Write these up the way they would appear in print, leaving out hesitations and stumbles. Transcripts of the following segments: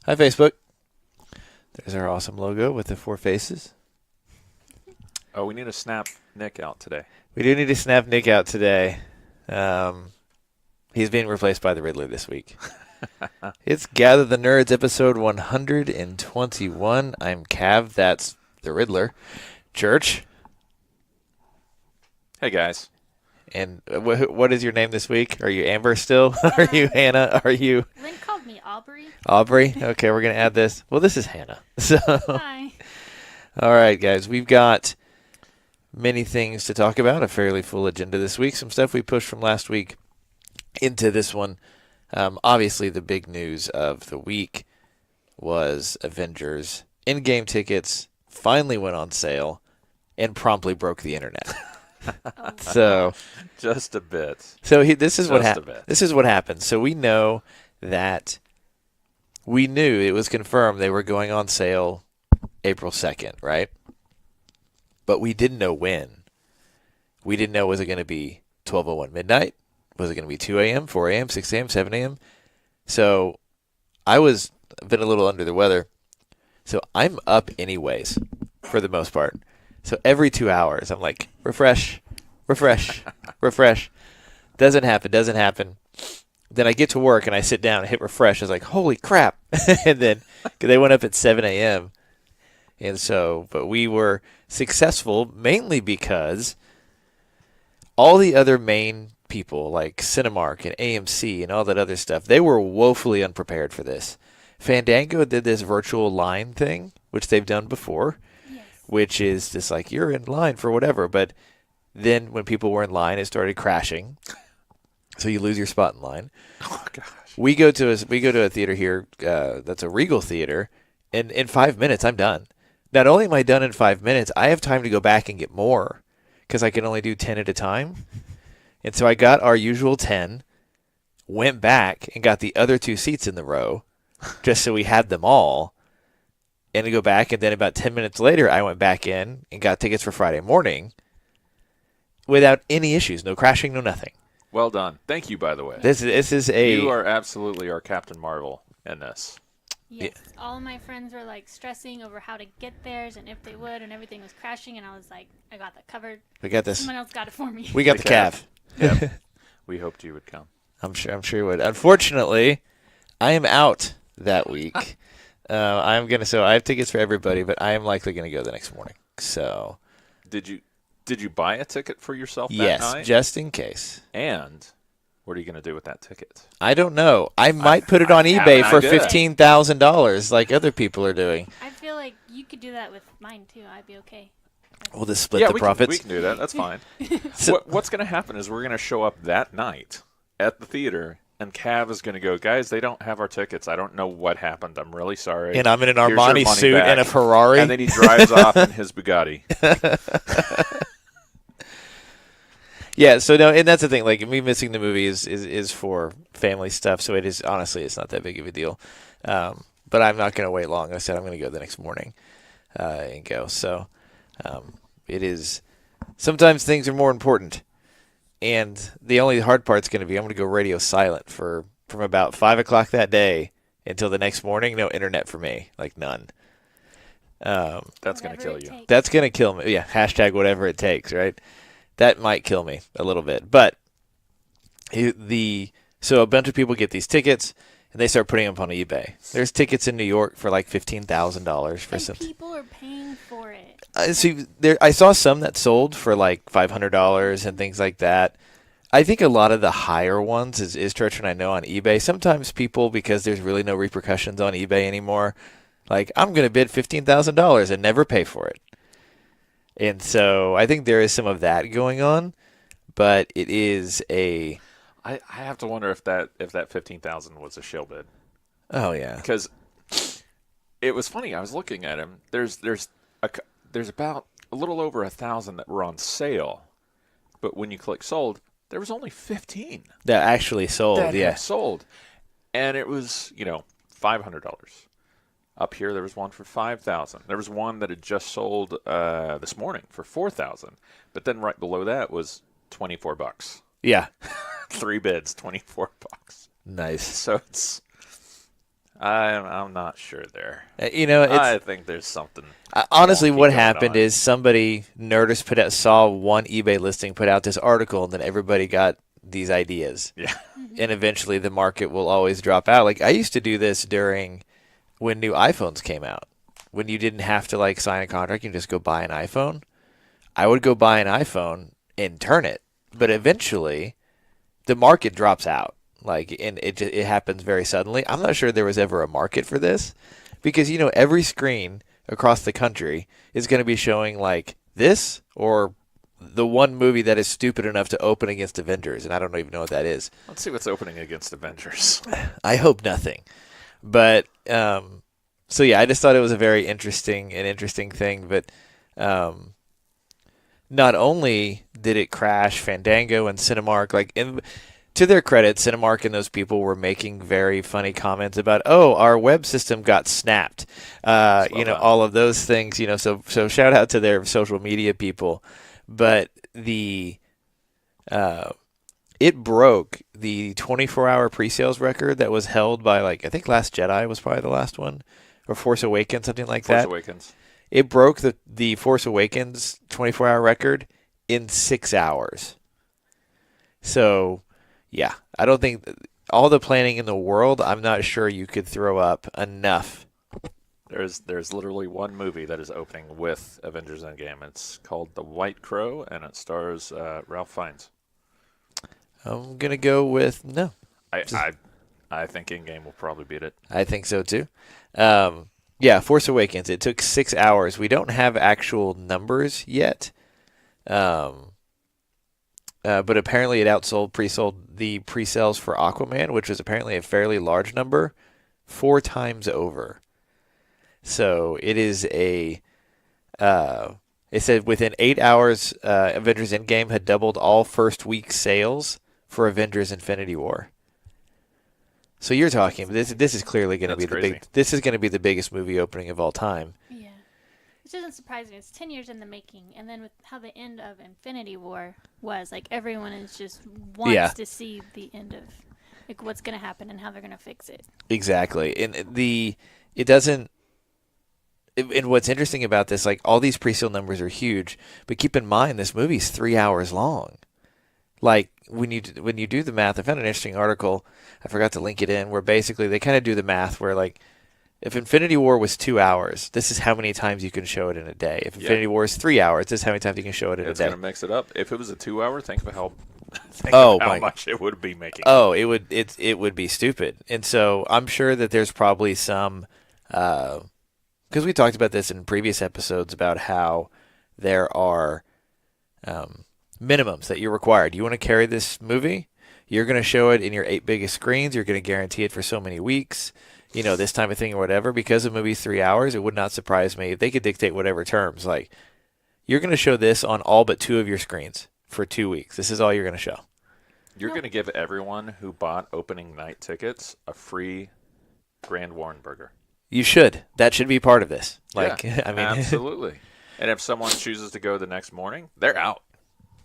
Hi, Facebook. There's our awesome logo with the 4 faces. Oh, we need to snap Nick out today. We do need to snap Nick out today. He's being replaced by the Riddler this week. It's Gather the Nerds, episode 121. I'm Cav. That's the Riddler. Church. Hey, guys. And what is your name this week? Are you Amber still? Are you Hannah? Are you... Lynn called me Aubrey. Aubrey? Okay, we're going to add this. Well, this is Hannah. So, Hi. all right, guys. We've got many things to talk about, a fairly full agenda this week. Some stuff we pushed from last week into this one. Obviously, the big news of the week was Avengers. In-game tickets finally went on sale and promptly broke the internet. Oh, So, Just a bit. so this is what Just a happened. bit. This is what happened. So we knew it was confirmed they were going on sale April 2nd, right? But we didn't know when. We didn't know, was it going to be 12:01 midnight? Was it going to be 2 a.m., 4 a.m., 6 a.m., 7 a.m.? So I've been a little under the weather. So I'm up anyways for the most part. So every 2 hours, I'm like, refresh. Doesn't happen. Then I get to work and I sit down and hit refresh. I was like, holy crap. And then they went up at 7 a.m. And so, but we were successful mainly because all the other main people like Cinemark and AMC and all that other stuff, they were woefully unprepared for this. Fandango did this virtual line thing, which they've done before, yes. which is just like you're in line for whatever. But then when people were in line, it started crashing. So you lose your spot in line. Oh, gosh. We go to a theater here that's a Regal theater, and in 5 minutes I'm done. Not only am I done in 5 minutes, I have time to go back and get more because I can only do 10 at a time. And so I got our usual 10, went back and got the other 2 seats in the row just so we had them all. And to go back, and then about 10 minutes later, I went back in and got tickets for Friday morning without any issues, no crashing, no nothing. Well done. Thank you, by the way. This is a... You are absolutely our Captain Marvel in this. Yes. All of my friends were like stressing over how to get theirs and if they would, and everything was crashing, and I was like, I got that covered. We got this. Someone else got it for me. We got the calf. Yep. We hoped you would come. I'm sure you would. Unfortunately, I am out that week. So I have tickets for everybody, but I am likely going to go the next morning. So Did you buy a ticket for yourself that yes, night? just in case. And what are you going to do with that ticket? I don't know. I might put it on have eBay an for idea. $15,000 like other people are doing. I feel like you could do that with mine too. I'd be okay. We'll just split the profits. We can do that. That's fine. So- What's going to happen is we're going to show up that night at the theater, and Cav is going to go, guys, they don't have our tickets. I don't know what happened. I'm really sorry. And I'm in an Here's your Armani money suit back. and a Ferrari. And then he drives off in his Bugatti. Yeah, so no, and that's the thing. Like me missing the movie is for family stuff, so it is honestly it's not that big of a deal. But I'm not going to wait long. I said I'm going to go the next morning and go. So it is. Sometimes things are more important, and the only hard part's going to be I'm going to go radio silent from about 5 o'clock that day until the next morning. No internet for me, like none. That's going to Whatever kill it you. takes. That's going to kill me. Yeah, hashtag whatever it takes, right? That might kill me a little bit. But so a bunch of people get these tickets, and they start putting them up on eBay. There's tickets in New York for like $15,000 for And some. people are paying for it. I saw some that sold for like $500 and things like that. I think a lot of the higher ones is Church and I know on eBay. Sometimes people, because there's really no repercussions on eBay anymore, like I'm going to bid $15,000 and never pay for it. And so I think there is some of that going on, but it is a... I have to wonder if that 15,000 was a shill bid. Oh, yeah. Because it was funny. I was looking at him. There's about a little over 1,000 that were on sale, but when you click sold, there was only 15 That actually sold, that yeah. had sold, and it was $500. Up here, there was one for $5,000. There was one that had just sold this morning for $4,000, but then right below that was $24. Yeah. 3 bids, $24. Nice. So it's I'm not sure there. I think there's something. honestly, wonky what going happened on. is somebody Nerdist saw one eBay listing, put out this article, and then everybody got these ideas. Yeah. And eventually the market will always drop out. Like, I used to do this during when new iPhones came out. When you didn't have to like sign a contract, you can just go buy an iPhone. I would go buy an iPhone and turn it. But eventually the market drops out. Like, and it happens very suddenly. I'm not sure there was ever a market for this because every screen across the country is going to be showing like this or the one movie that is stupid enough to open against Avengers, and I don't even know what that is. Let's see what's opening against Avengers. I hope nothing. But so yeah, I just thought it was a very interesting thing. But not only did it crash Fandango and Cinemark, like to their credit, Cinemark and those people were making very funny comments about, oh, our web system got snapped, all of those things. So shout out to their social media people. But it broke the 24-hour pre-sales record that was held by, like, I think Last Jedi was probably the last one, or Force Awakens, something like that. Force Awakens. It broke the Force Awakens 24-hour record in 6 hours. So, yeah, I don't think all the planning in the world, I'm not sure you could throw up enough. There's literally one movie that is opening with Avengers Endgame. It's called The White Crow, and it stars Ralph Fiennes. I'm going to go with no. I think Endgame will probably beat it. I think so, too. Yeah, Force Awakens. It took 6 hours. We don't have actual numbers yet. But apparently it pre-sold the pre-sales for Aquaman, which was apparently a fairly large number, 4 times over. So it is it said within 8 hours, Avengers Endgame had doubled all first week sales for Avengers Infinity War. So you're talking, this is clearly going to be this is going to be the biggest movie opening of all time. Yeah. Which doesn't surprise me. It's 10 years in the making. And then with how the end of Infinity War was, like, everyone is just wants to see the end of, like, what's going to happen and how they're going to fix it. Exactly. And it doesn't. And what's interesting about this, like, all these pre-sale numbers are huge, but keep in mind this movie's 3 hours long. Like, when you do the math, I found an interesting article. I forgot to link it in, where basically they kind of do the math where, like, if Infinity War was 2 hours, this is how many times you can show it in a day. If Infinity War is 3 hours, this is how many times you can show it in a day. It's going to mix it up. If it was a 2 hour, think of how much it would be making. Oh, it would be stupid. And so I'm sure that there's probably some. Because we talked about this in previous episodes about how there are minimums that you're required. You want to carry this movie, you're going to show it in your 8 biggest screens. You're going to guarantee it for so many weeks, this type of thing or whatever. Because the movie's 3 hours, it would not surprise me if they could dictate whatever terms. Like, you're going to show this on all but 2 of your screens for 2 weeks. This is all you're going to show. You're going to give everyone who bought opening night tickets a free Grand Warren burger. You should. That should be part of this. Like, yeah, I mean, absolutely. And if someone chooses to go the next morning, they're out.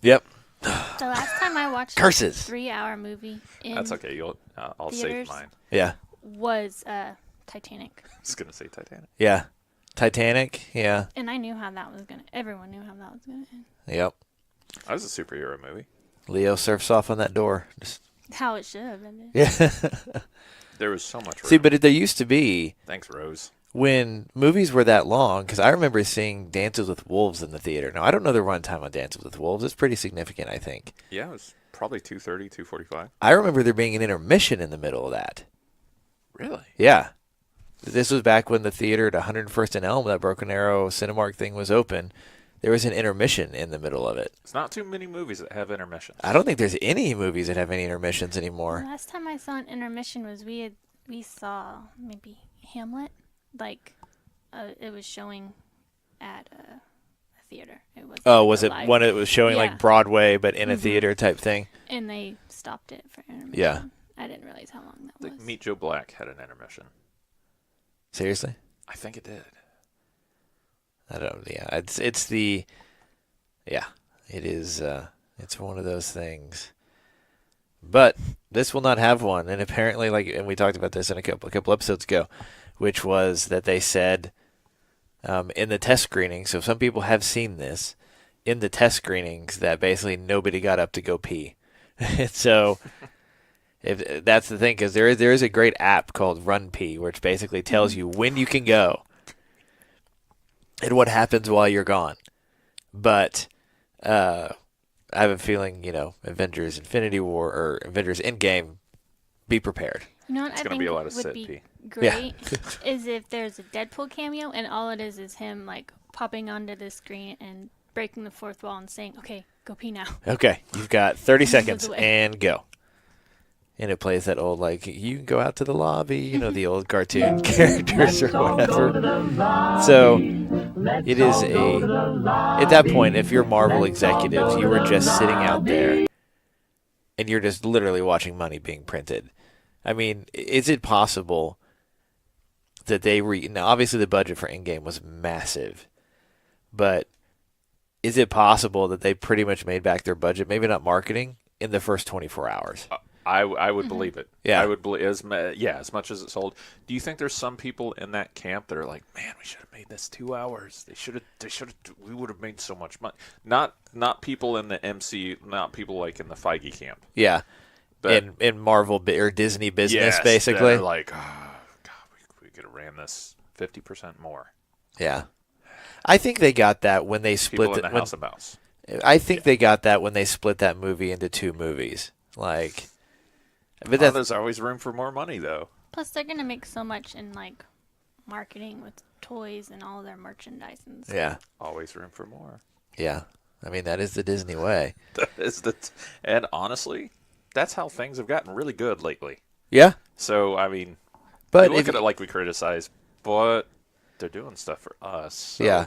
Yep. The last time I watched Curses. a 3-hour movie in That's okay. I'll save mine. Yeah. Was Titanic. I was going to say Titanic. Yeah. Titanic. Yeah. And I knew how that was going to... Everyone knew how that was going to end. Yep. That was a superhero movie. Leo surfs off on that door. Just... How it should have ended. Yeah. There was so much room. See, but there used to be... Thanks, Rose. When movies were that long, because I remember seeing Dances with Wolves in the theater. Now, I don't know the runtime on Dances with Wolves. It's pretty significant, I think. Yeah, it was probably 2:30, 2:45. I remember there being an intermission in the middle of that. Really? Yeah. This was back when the theater at 101st and Elm, that Broken Arrow Cinemark thing, was open. There was an intermission in the middle of it. It's not too many movies that have intermissions. I don't think there's any movies that have any intermissions anymore. The last time I saw an intermission was we saw maybe Hamlet. Like, it was showing at a theater. It was. Oh, was it one that was showing like Broadway, but in a theater type thing? And they stopped it for intermission. Yeah. I didn't realize how long that was. Meet Joe Black had an intermission. Seriously? I think it did. I don't. Yeah, it is. It's one of those things. But this will not have one, and apparently, and we talked about this in a couple episodes ago, which was that they said in the test screening. So some people have seen this in the test screenings that basically nobody got up to go pee. And so if that's the thing, because there is a great app called Run Pee, which basically tells you when you can go and what happens while you're gone. But I have a feeling, Avengers Infinity War or Avengers Endgame, be prepared. You know what It's I going to think be a lot of would sit be pee. great is if there's a Deadpool cameo and all it is him like popping onto the screen and breaking the fourth wall and saying, "Okay, go pee now." Okay, you've got 30 And he seconds goes away. and go. And it plays that old, you can go out to the lobby, the old cartoon characters or whatever. So it is at that point, if you're Marvel executives, you were just sitting out there and you're just literally watching money being printed. I mean, is it possible that now obviously the budget for Endgame was massive, but is it possible that they pretty much made back their budget, maybe not marketing, in the first 24 hours? I would believe it. Yeah. I would believe as much as it sold. Do you think there's some people in that camp that are like, man, we should have made this 2 hours. We would have made so much money. Not people in the MCU, not people like in the Feige camp. Yeah. But In Marvel or Disney business, yes, basically. they're like, oh, God, we could have ran this 50% more. Yeah. I think they got that when they split People in the House of Mouse. I think they got that when they split that movie into two movies. But There's always room for more money, though. Plus, they're gonna make so much in like marketing with toys and all their merchandise and stuff. yeah. Always room for more. Yeah. I mean, that is the Disney way. That is and honestly, that's how things have gotten really good lately. Yeah. So, I mean, But we look at it like we criticize, but they're doing stuff for us. So yeah.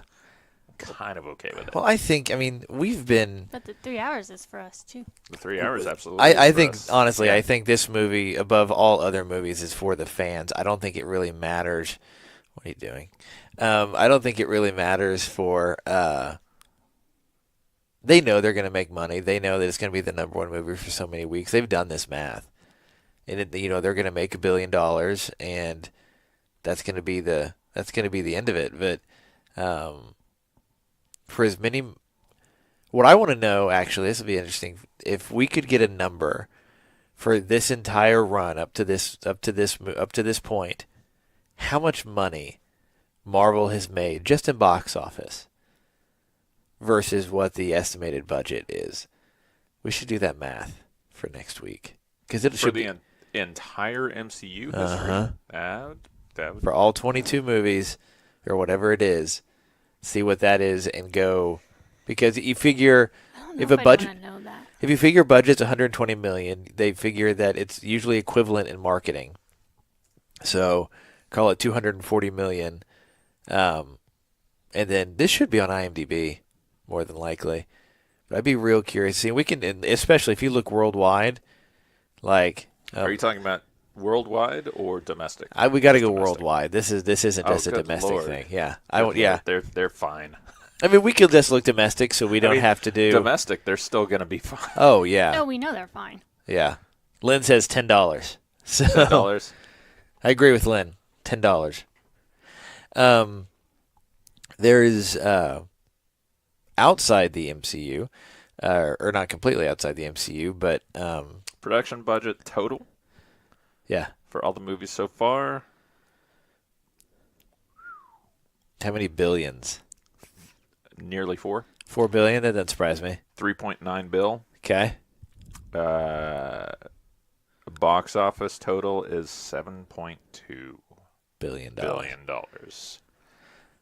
I'm kind of okay with it. Well, we've been But the 3 hours is for us too. The 3 hours, absolutely. I is for think, us. honestly, Yeah. I think this movie, above all other movies, is for the fans. I don't think it really matters. What are you doing? I don't think it really matters for. They know they're going to make money. They know that it's going to be the number one movie for so many weeks. They've done this math, and they're going to make $1 billion, and that's going to be the end of it. But for as many. What I want to know, actually, this will be interesting. If we could get a number for this entire run up to this point, how much money Marvel has made just in box office versus what the estimated budget is, we should do that math for next week because it For should the entire MCU history, that would for all 22 movies or whatever it is. See what that is and go. Because you figure I don't know if if a I'd budget, wanna know that. if you figure budget's 120 million, they figure that it's usually equivalent in marketing. So call it 240 million, and then this should be on IMDb more than likely. But I'd be real curious. See, we can, and especially if you look worldwide, Are you talking about worldwide or domestic? we got to go Domestic. worldwide. This isn't just a good domestic Lord. thing. Yeah, Yeah, they're fine. I mean, we could just look domestic, so we don't have to do domestic. They're still going to be fine. Oh yeah. No, we know they're fine. Yeah. Lynn says $10. So $10. I agree with Lynn. $10. There is outside the MCU, or not completely outside the MCU, but Production budget total yeah. for all the movies so far. How many billions? Nearly 4. 4 billion? That doesn't surprise me. 3.9 bill. Okay. Box office total is $7.2 $1 billion. billion.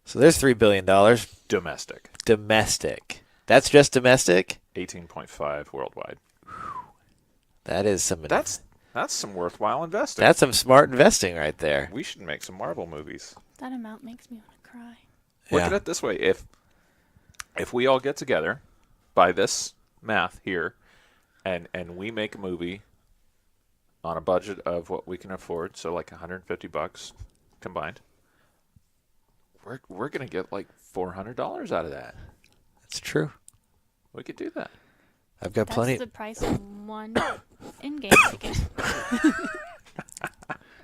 So there's $3 billion. Domestic. Domestic. That's just domestic? 18.5 worldwide. That is some That's some worthwhile investing. That's some smart investing right there. We should make some Marvel movies. That amount makes me want to cry. Look Yeah. at it this way: if we all get together by this math here, and we make a movie on a budget of what we can afford, so like $150 combined, we're gonna get like $400 out of that. That's true. We could do that. I've got That's plenty. the price of one in-game ticket.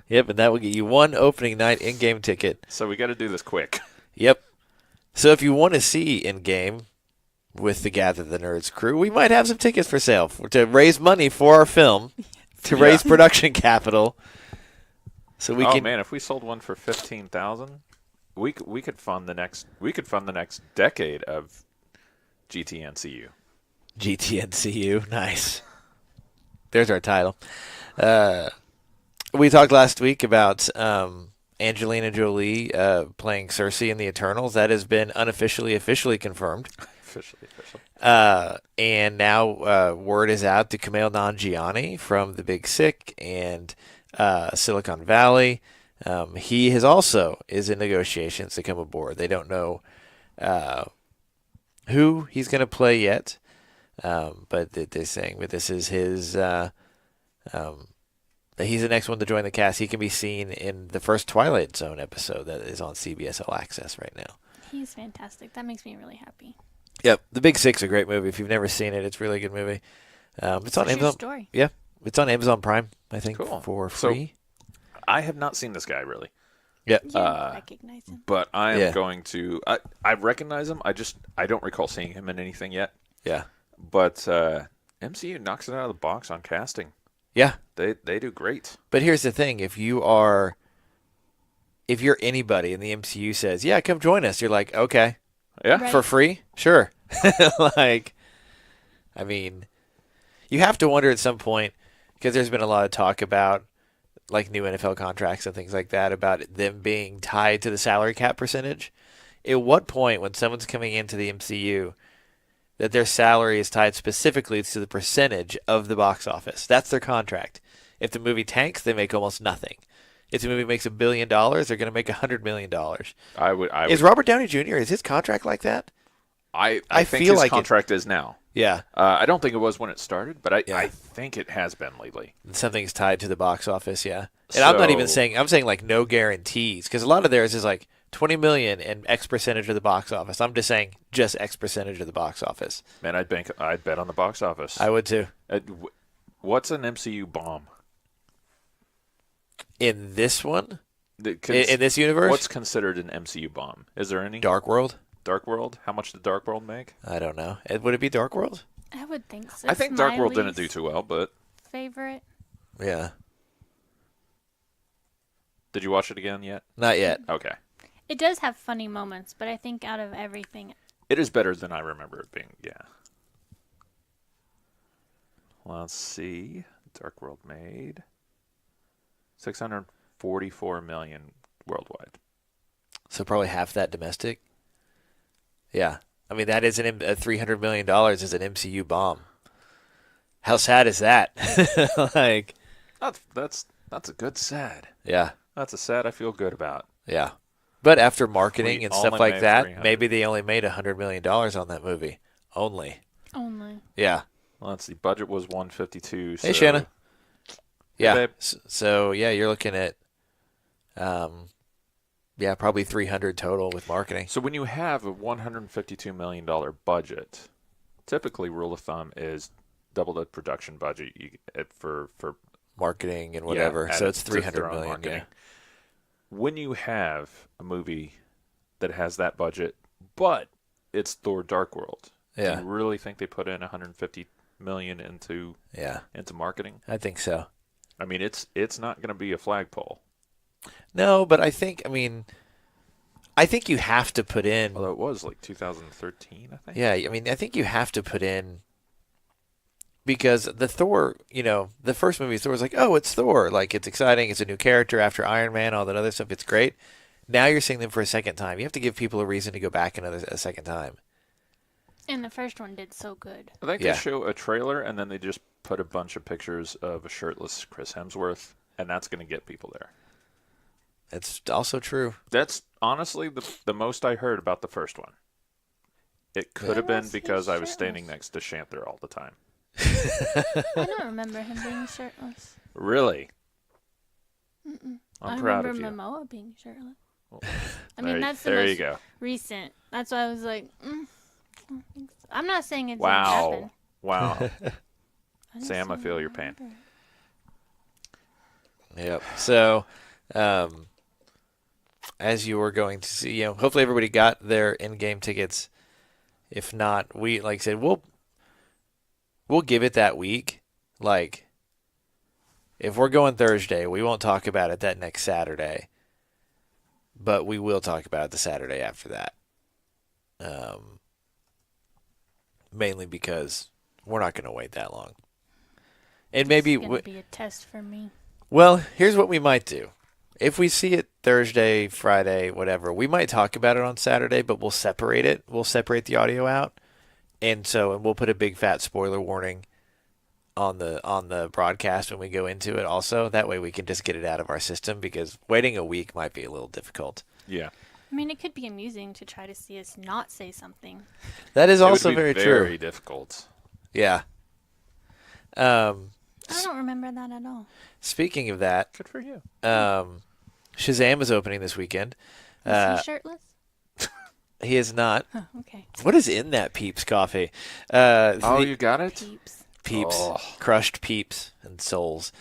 Yep, and that will get you one opening night in-game ticket. So we got to do this quick. Yep. So if you want to see in-game with the Gather the Nerds crew, we might have some tickets for sale to raise money for our film, to raise production capital. So we can. Man, if we sold one for 15,000, we could fund the next decade of GTNCU. GTNCU, nice. There's our title. We talked last week about Angelina Jolie playing Cersei in the Eternals. That has been officially confirmed. Officially. And now word is out to Kumail Nanjiani from The Big Sick and Silicon Valley. He is in negotiations to come aboard. They don't know who he's going to play yet, but they're saying that this is his. That he's the next one to join the cast. He can be seen in the first Twilight Zone episode that is on CBS All Access right now. He's fantastic. That makes me really happy. Yep, The Big Sick's a great movie. If you've never seen it, it's a really good movie. It's on Amazon. Story. Yeah, it's on Amazon Prime, I think, for free. So, I have not seen this guy really. Yeah. I recognize him. But I am going to. I recognize him. I don't recall seeing him in anything yet. Yeah. But MCU knocks it out of the box on casting. Yeah. They do great. But here's the thing: if you're anybody and the MCU says, "Yeah, come join us," you're like, "Okay, Yeah, Right. for free, sure." Like, I mean, you have to wonder at some point because there's been a lot of talk about like new NFL contracts and things like that about them being tied to the salary cap percentage. At what point, when someone's coming into the MCU, that their salary is tied specifically to the percentage of the box office? That's their contract. If the movie tanks, they make almost nothing. If the movie makes $1 billion, they're going to make $100 million. I would. Is Robert Downey Jr., is his contract like that? I think feel his like contract is now. Yeah. I don't think it was when it started, but I think it has been lately. Something's tied to the box office, yeah. And I'm not even saying, I'm saying like no guarantees, because a lot of theirs is like 20 million and X percentage of the box office. I'm just saying just X percentage of the box office. Man, I'd bet on the box office. I would too. What's an MCU bomb? In this one? In this universe? What's considered an MCU bomb? Is there any? Dark World? Dark World? How much did Dark World make? I don't know. Would it be Dark World? I would think so. I think Dark World didn't do too well, but... Favorite? Yeah. Did you watch it again yet? Not yet. Okay. It does have funny moments, but I think out of everything... It is better than I remember it being, yeah. Let's see. Dark World made $644 million worldwide. So probably half that domestic? Yeah. I mean, that is $300 million is an MCU bomb. How sad is that? Like, that's a good sad. Yeah. That's a sad I feel good about. Yeah. But after marketing and stuff only like made that, 300. maybe they only made $100 million on that movie. Only. Yeah. Well, let's see. Budget was 152. Hey, Shanna. Yeah. babe. So, yeah, you're looking at, probably 300 total with marketing. So when you have a $152 million budget, typically rule of thumb is double the production budget you get for marketing and whatever. So it's to their $300 own million. marketing. Yeah. When you have a movie that has that budget, but it's Thor: Dark World, do you really think they put in $150 million into marketing? I think so. I mean, it's not going to be a flagpole. No, but I think you have to put in. Although it was like 2013, I think. Yeah, I mean, I think you have to put in because the Thor, the first movie Thor was like, oh, it's Thor, like it's exciting, it's a new character after Iron Man, all that other stuff, it's great. Now you're seeing them for a second time. You have to give people a reason to go back a second time. And the first one did so good. I think they show a trailer and then they just put a bunch of pictures of a shirtless Chris Hemsworth, and that's going to get people there. It's also true. That's honestly the most I heard about the first one. It could have been because I was standing next to Shanther all the time. I don't remember him being shirtless. Really? Mm-mm. I'm proud of you. I remember Momoa being shirtless. Well, I mean, that's the most recent. That's why I was like, I don't think so. I'm not saying it didn't happen. Wow. Sam, I feel your pain. Yep. So, as you were going to see, hopefully everybody got their in-game tickets. If not, like I said, we'll give it that week. Like, if we're going Thursday, we won't talk about it that next Saturday, but we will talk about it the Saturday after that. Mainly because we're not going to wait that long. And maybe it's going to be a test for me. Well, here's what we might do. If we see it Thursday, Friday, whatever, we might talk about it on Saturday, but we'll separate it. We'll separate the audio out. And we'll put a big fat spoiler warning on the broadcast when we go into it also. That way we can just get it out of our system, because waiting a week might be a little difficult. Yeah. I mean, it could be amusing to try to see us not say something. That is also it would be very true. Very difficult. Yeah. I don't remember that at all. Speaking of that, good for you. Shazam is opening this weekend. Is he shirtless? He is not. Oh, okay. What is in that Peeps coffee? You got it? Peeps. Peeps. Oh. Crushed Peeps and souls.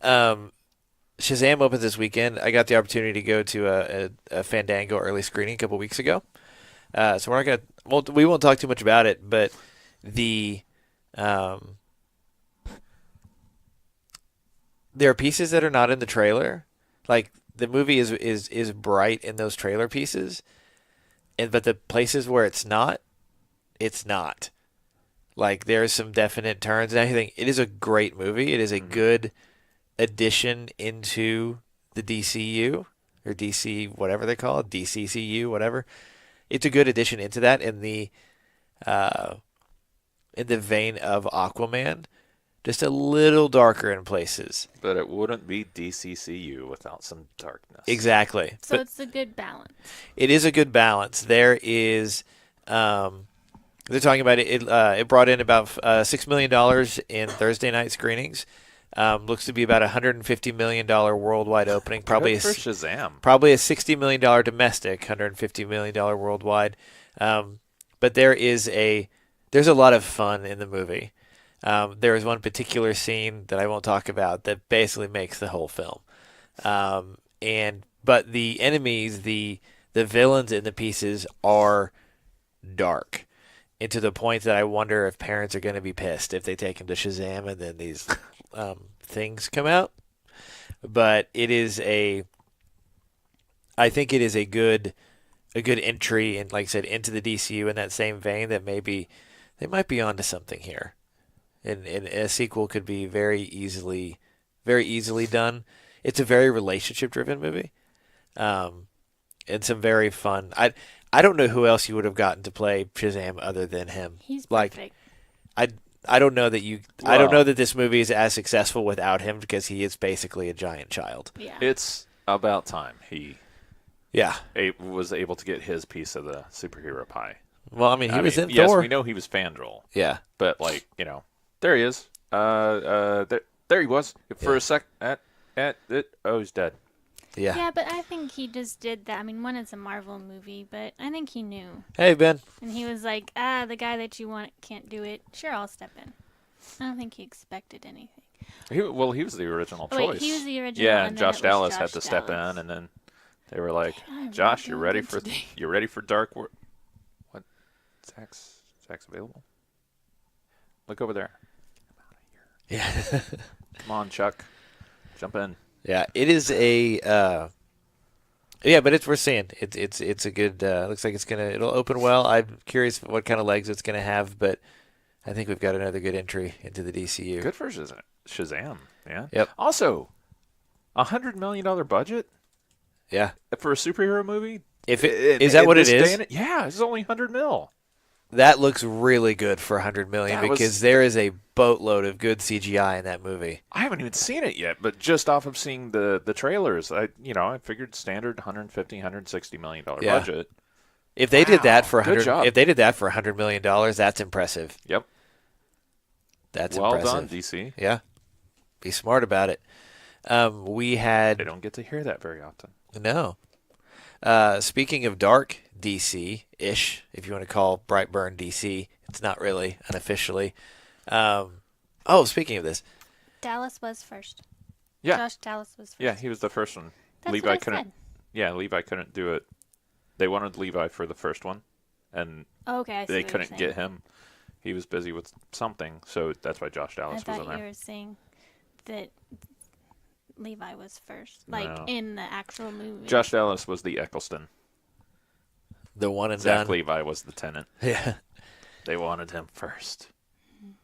Shazam opens this weekend. I got the opportunity to go to a Fandango early screening a couple weeks ago. So we're not gonna. Well, we won't talk too much about it, but there are pieces that are not in the trailer. Like, the movie is bright in those trailer pieces, but the places where it's not, it's not. Like, there's some definite turns and everything. It is a great movie. It is a good addition into the DCU or DC, whatever they call it, DCCU, whatever. It's a good addition into that in the vein of Aquaman, just a little darker in places. But it wouldn't be DCCU without some darkness. Exactly. So but it's a good balance. it is a good balance. There is, they're talking about it. It brought in about $6 million in Thursday night screenings. Looks to be about $150 million worldwide opening. Probably Good for Shazam. Probably a $60 million domestic, $150 million worldwide. But there's a lot of fun in the movie. There is one particular scene that I won't talk about that basically makes the whole film. But the enemies, the villains in the pieces are dark, and to the point that I wonder if parents are going to be pissed if they take him to Shazam and then these things come out. But I think it is a good entry, and like I said, into the DCU in that same vein, that maybe they might be onto something here. And a sequel could be very easily done. It's a very relationship-driven movie, and some very fun. I don't know who else you would have gotten to play Shazam other than him. He's perfect. I don't know that I don't know that this movie is as successful without him, because he is basically a giant child. Yeah. It's about time he Yeah. was able to get his piece of the superhero pie. Well, I mean, he was in yes, Thor. we know he was Fandral. Yeah. But, there he is. There he was for a sec. He's dead. Yeah. Yeah, but I think he just did that. I mean, one, it's a Marvel movie, but I think he knew. Hey, Ben. And he was like, the guy that you want can't do it. Sure, I'll step in. I don't think he expected anything. He was the original choice. Wait, he was the original. Yeah, and Josh then it was Dallas had Josh to step Dallas. in, and then they were like, I'm "Josh, really you ready good for today." Dark World?" What? Zach's available. Look over there. Yeah. Come on, Chuck. Jump in. Yeah, it is a. Yeah, but we're seeing it's a good. Looks like it'll open well. I'm curious what kind of legs it's gonna have, but I think we've got another good entry into the DCU. Good for Shazam. Yeah. Yep. Also, $100 million budget. Yeah. For a superhero movie. Is that what it is? Yeah, it's only $100 million. That looks really good for $100 million, because there is a boatload of good CGI in that movie. I haven't even seen it yet, but just off of seeing the trailers, I figured standard $150-160 million budget. If they did that for $100 million, that's impressive. Yep. That's well impressive. done, DC. Yeah. Be smart about it. They don't get to hear that very often. No. Speaking of dark DC-ish, if you want to call Brightburn DC, it's not really unofficially. Oh, speaking of this, Dallas was first. Yeah. Josh Dallas was first. Yeah, he was the first one. That's Levi what I couldn't. said. Yeah, Levi couldn't do it. They wanted Levi for the first one, and Oh, okay, I see they what you're couldn't saying. get him. He was busy with something, so that's why Josh I Dallas was thought in you there. were saying that Levi was first, No. like in the actual movie. Josh Dallas was the Eccleston. the one and Zach done. Levi was the tenant. Yeah. They wanted him first.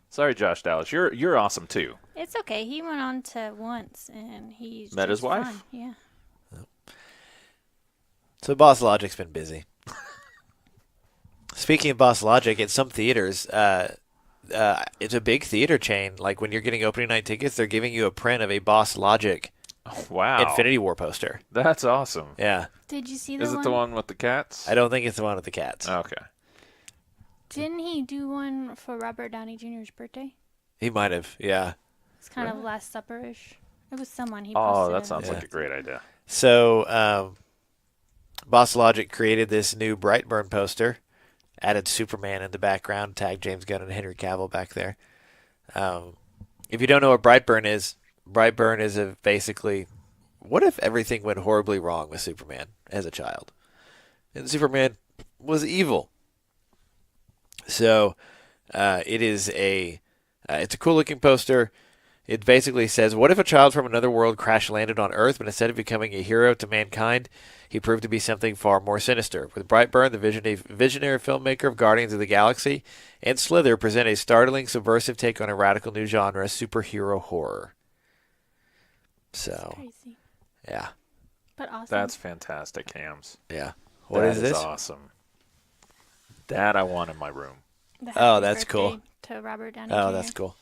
Sorry, Josh Dallas. You're awesome too. It's okay. He went on to once, and he's Met his just wife? fine. Yeah. So Boss Logic's been busy. Speaking of Boss Logic, at some theaters, it's a big theater chain. Like when you're getting opening night tickets, they're giving you a print of a Boss Logic Oh, wow. Infinity War poster. That's awesome. Yeah. Did you see the Is one? it the one with the cats? I don't think it's the one with the cats. Okay. Didn't he do one for Robert Downey Jr.'s birthday? He might have, yeah. It's kind of Last Supper-ish. It was someone he Oh, posted. that sounds Yeah. like a great idea. So, Boss Logic created this new Brightburn poster, added Superman in the background, tagged James Gunn and Henry Cavill back there. If you don't know what Brightburn is basically, what if everything went horribly wrong with Superman as a child? And Superman was evil. So, it's a cool looking poster. It basically says, what if a child from another world crash landed on Earth, but instead of becoming a hero to mankind, he proved to be something far more sinister? With Brightburn, the visionary filmmaker of Guardians of the Galaxy, and Slither present a startling, subversive take on a radical new genre, superhero horror. So, Crazy. yeah. But awesome. That's fantastic, Hams. Yeah. What is this? Awesome. That I want in my room. The Oh, happy that's cool. birthday To Robert Downey Oh, Jr. that's cool.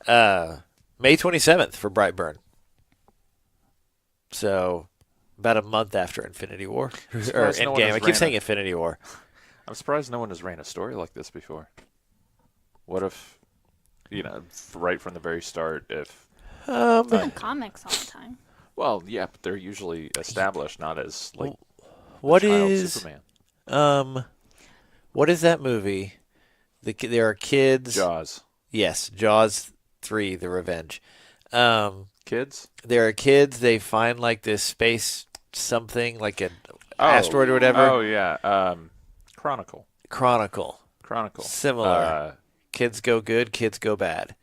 May 27th for Brightburn. So, about a month after Infinity War. Or surprised no one Endgame. has I keep ran saying a- Infinity War. I'm surprised no one has ran a story like this before. What if, right from the very start, if... It's in the comics all the time. Well, yeah, but they're usually established, not as, like, What child is Superman. what is that movie? There are kids. Jaws. Yes, Jaws 3: The Revenge. Kids? There are kids. They find like this space something, like an asteroid or whatever. Oh, yeah. Chronicle. Chronicle. Uh, Similar. Kids go good. Kids go bad.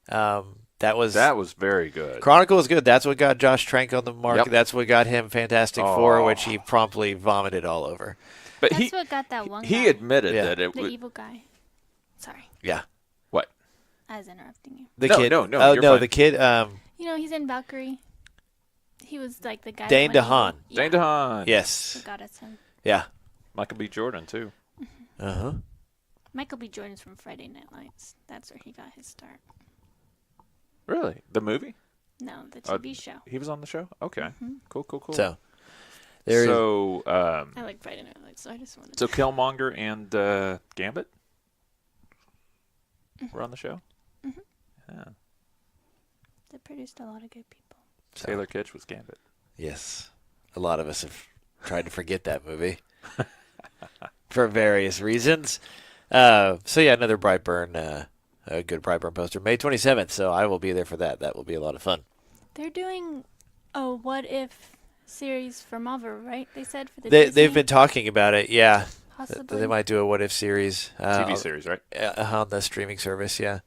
That was very good. Chronicle is good. That's what got Josh Trank on the market. Yep. That's what got him Fantastic Four, Oh. which he promptly vomited all over. But That's what got that one he guy. admitted Yeah. that it The was... evil guy. Sorry, Yeah. What? I was interrupting you. The No, kid. no, Oh, you're no, fine. the kid. You know, he's in Valkyrie. He was like the guy. Dane that went DeHaan. evil. Yeah, Dane DeHaan. Yes. forgot it's him. Yeah. Michael B. Jordan, too. Uh huh. Michael B. Jordan's from Friday Night Lights. That's where he got his start. Really? The movie? No, the TV show. He was on the show? Okay. Cool. So there is. So, I like Friday Night Lights, so I just wanted. so Killmonger and Gambit were on the show? Yeah. They produced a lot of good people. Taylor Kitsch was Gambit. Yes. A lot of us have tried to forget that movie for various reasons. So yeah, another Brightburn, a good Brightburn poster, May 27th. So I will be there for that. That will be a lot of fun. They're doing a What If series for Marvel, right? They said for the They've Disney, been talking about it. Yeah, possibly. they might do a What If series. TV series, right? On the streaming service. Yeah.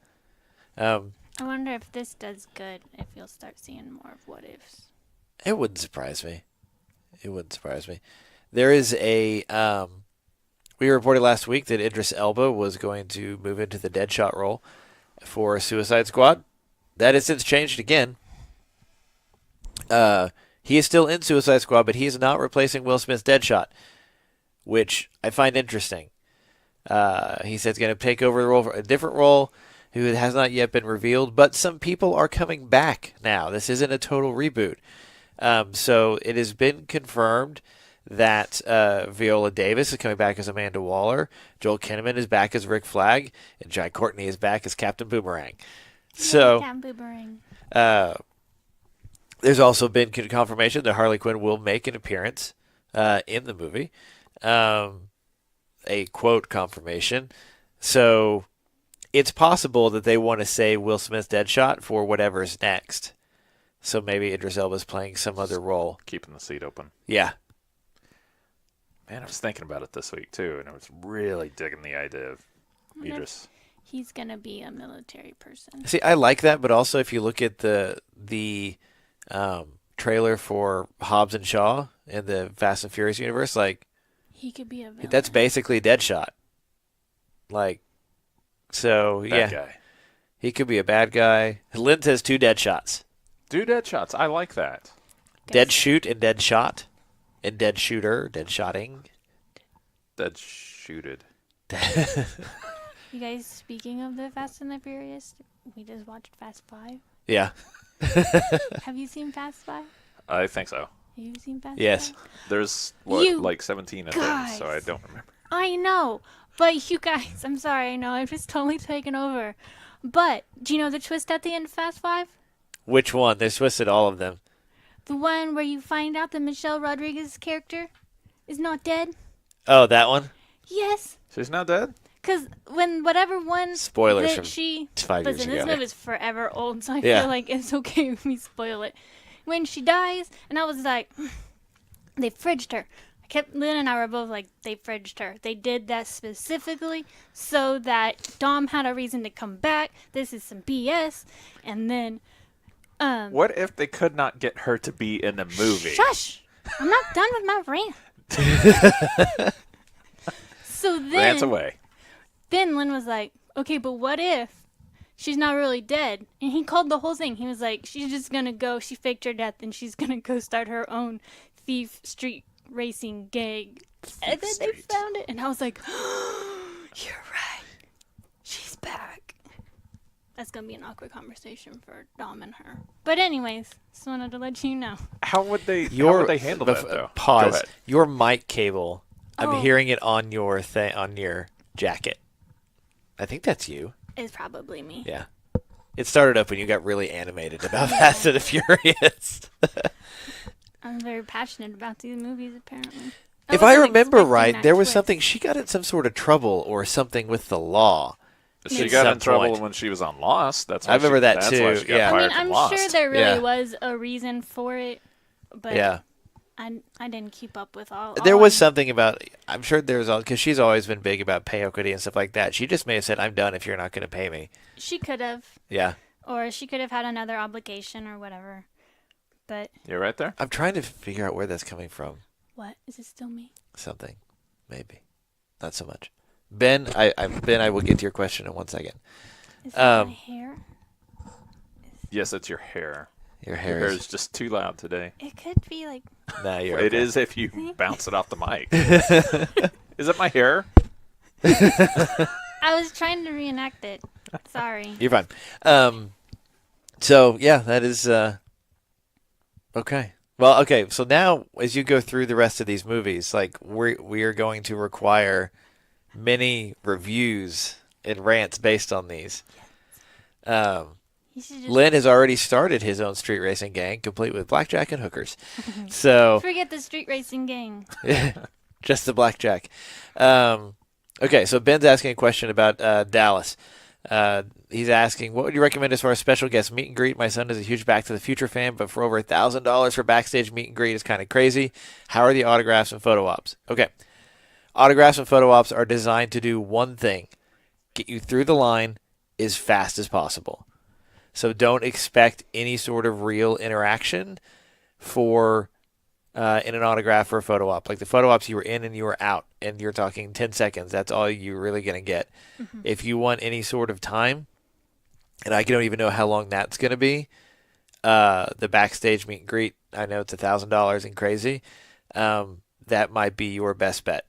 I wonder if this does good, if you'll start seeing more of What Ifs. It wouldn't surprise me. There is a. We reported last week that Idris Elba was going to move into the Deadshot role for Suicide Squad. That has since changed again. He is still in Suicide Squad, but he is not replacing Will Smith's Deadshot, which I find interesting. He said he's going to take over the role for a different role, who has not yet been revealed, but some people are coming back now. This isn't a total reboot. So it has been confirmed that Viola Davis is coming back as Amanda Waller, Joel Kinnaman is back as Rick Flag, and Jai Courtney is back as Captain Boomerang. So Captain Boomerang. there's also been confirmation that Harley Quinn will make an appearance in the movie. A quote confirmation. So it's possible that they want to say Will Smith's Deadshot for whatever's next. So maybe Idris Elba's playing some other role. Keeping the seat open. Yeah. Man, I was thinking about it this week, too, and I was really digging the idea of Idris. He's going to be a military person. See, I like that, but also if you look at the trailer for Hobbs and Shaw in the Fast and Furious universe, like he could be a villain. that's basically Deadshot. Like, so Bad guy. he could be a bad guy. Lynn says 2 Deadshots. 2 Deadshots. I like that. Dead shoot and dead shot, and dead shooter, dead shotting. Dead shooted. You guys, speaking of the Fast and the Furious, we just watched Fast 5. Yeah. Have you seen Fast 5? I think so. Have you seen Fast Yes. 5? There's, like 17 of them, so I don't remember. I know, but you guys, I'm sorry, I know, I've just totally taken over. But, do you know the twist at the end of Fast 5? Which one? They twisted all of them. The one where you find out that Michelle Rodriguez's character is not dead? Oh, that one? Yes. She's not dead? Because when whatever one Spoilers that from she 5 years listen, ago. this movie is forever old, so I Yeah. feel like it's okay if we spoil it. When she dies, and I was like, they fridged her. Lynn and I were both like, they fridged her. They did that specifically so that Dom had a reason to come back. This is some BS. And then, What if they could not get her to be in the movie? shush! I'm not done with my rant. So then, Rants away. Then Lynn was like, okay, but what if she's not really dead? And he called the whole thing. He was like, she's just going to go. She faked her death, and she's going to go start her own thief street racing gang. And then they found it, and I was like, you're right. She's back. That's going to be an awkward conversation for Dom and her. But anyways, just wanted to let you know. How would they handle that, though? Pause. Go ahead. Your mic cable. I'm Oh. hearing it on your on your jacket. I think that's you. It's probably me. Yeah. It started up when you got really animated about Fast and the Furious. I'm very passionate about these movies, apparently. If I wasn't remember expecting right, that there was twist. something, she got in some sort of trouble or something with the law. She At got some in trouble point. when she was on Lost. That's why I remember that that's too, Why she got yeah. I fired mean, from I'm Lost. sure there really Yeah. was a reason for it, but Yeah. I didn't keep up with all. There all was I- something about, I'm sure there's all, because she's always been big about pay equity and stuff like that. She just may have said, I'm done if you're not going to pay me. She could have, Yeah. or she could have had another obligation or whatever. But You're right there. I'm trying to figure out where that's coming from. what is it still me? Something. Maybe. Not so much. Ben, I will get to your question in 1 second. Is that my hair? Yes, it's your hair. Your Your hair hair is... is just too loud today. It could be like Nah, you're It okay. is if you bounce it off the mic. Is it my hair? I was trying to reenact it. Sorry. You're fine. So, yeah, that is... okay. Well, okay, so now as you go through the rest of these movies, like we are going to require many reviews and rants based on these. You should just Lynn has already started his own street racing gang, complete with blackjack and hookers. So forget the street racing gang. just the blackjack. Okay, so Ben's asking a question about Dallas. He's asking, what would you recommend as far as special guest meet and greet? My son is a huge Back to the Future fan, but for over $1,000 for backstage meet and greet is kind of crazy. How are the autographs and photo ops? Okay, autographs and photo ops are designed to do one thing: get you through the line as fast as possible. So don't expect any sort of real interaction for in an autograph or a photo op. Like the photo ops, you were in and you were out, and you're talking 10 seconds. That's all you're really going to get. Mm-hmm. If you want any sort of time, and I don't even know how long that's going to be, the backstage meet and greet, I know it's $1,000 and crazy. That might be your best bet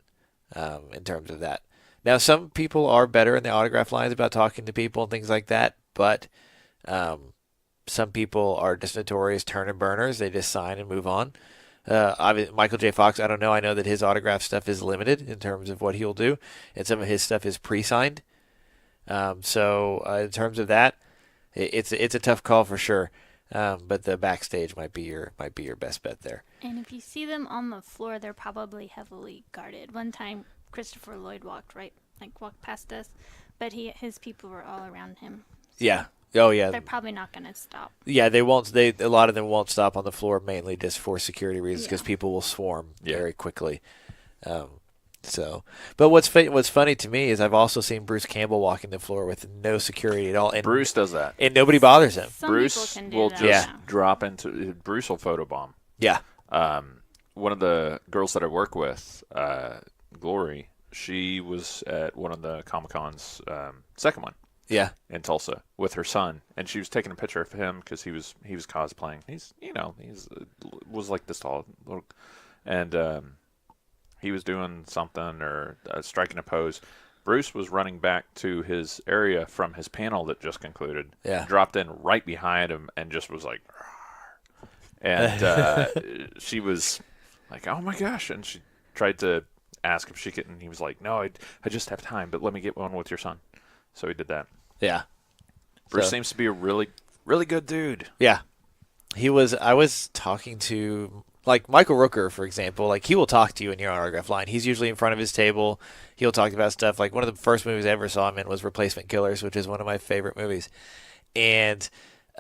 in terms of that. Now, some people are better in the autograph lines about talking to people and things like that, but some people are just notorious turn and burners. They just sign and move on. Obviously, Michael J. Fox, I don't know. I know that his autograph stuff is limited in terms of what he'll do, and some of his stuff is pre-signed. So in terms of that, it's a tough call for sure. But the backstage might be your best bet there. And if you see them on the floor, they're probably heavily guarded. One time, Christopher Lloyd walked past us, But his people were all around him. Yeah. Oh yeah. They're probably not going to stop. Yeah, they won't. A lot of them won't stop on the floor, mainly just for security reasons, because people will swarm very quickly. But what's funny to me is I've also seen Bruce Campbell walking the floor with no security at all, and Bruce does that, and nobody bothers him. Some Bruce people can do will that. just drop into. Bruce will photobomb. Yeah. One of the girls that I work with, Glory, she was at one of the Comic-Con's second one. Yeah. In Tulsa with her son, and she was taking a picture of him because he was cosplaying. He's was like this tall, and he was doing something or striking a pose. Bruce was running back to his area from his panel that just concluded. Yeah. Dropped in right behind him and just was like, and she was like, "Oh my gosh!" And she tried to ask if she could, and he was like, "No, I just have time, but let me get one with your son." So he did that. Yeah. Bruce seems to be a really, really good dude. Yeah. I was talking to, like, Michael Rooker, for example. Like, he will talk to you in your autograph line. He's usually in front of his table. He'll talk about stuff. Like, one of the first movies I ever saw him in was Replacement Killers, which is one of my favorite movies. And,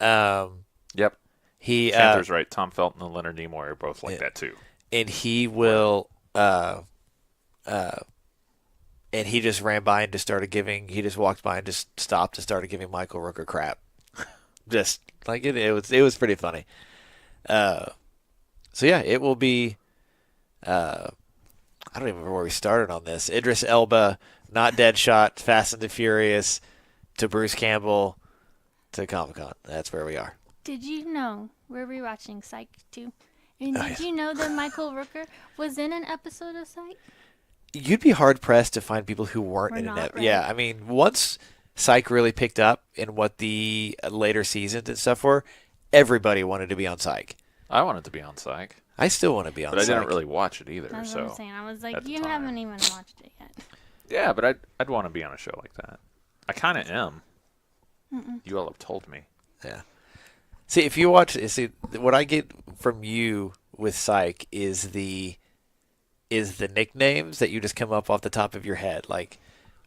Yep. He, Panther's right. Tom Felton and Leonard Nimoy are both like that, too. And he will, and he just ran by and just started giving. He just walked by and just stopped and started giving Michael Rooker crap. Just like it was pretty funny. So yeah, it will be. I don't even remember where we started on this. Idris Elba, not Deadshot, Fast and the Furious, to Bruce Campbell, to Comic-Con. That's where we are. Did you know we're rewatching Psych 2? And did you know that Michael Rooker was in an episode of Psych? You'd be hard pressed to find people who weren't in it. Right. Yeah, I mean, once Psych really picked up in what the later seasons and stuff were, everybody wanted to be on Psych. I wanted to be on Psych. I still want to be on Psych. But I Psych. didn't really watch it either. That's what I'm saying. I was like, you haven't even watched it yet. Yeah, but I'd want to be on a show like that. I kind of am. You all have told me. Yeah. See, if you watch, what I get from you with Psych is the nicknames that you just come up off the top of your head. Like,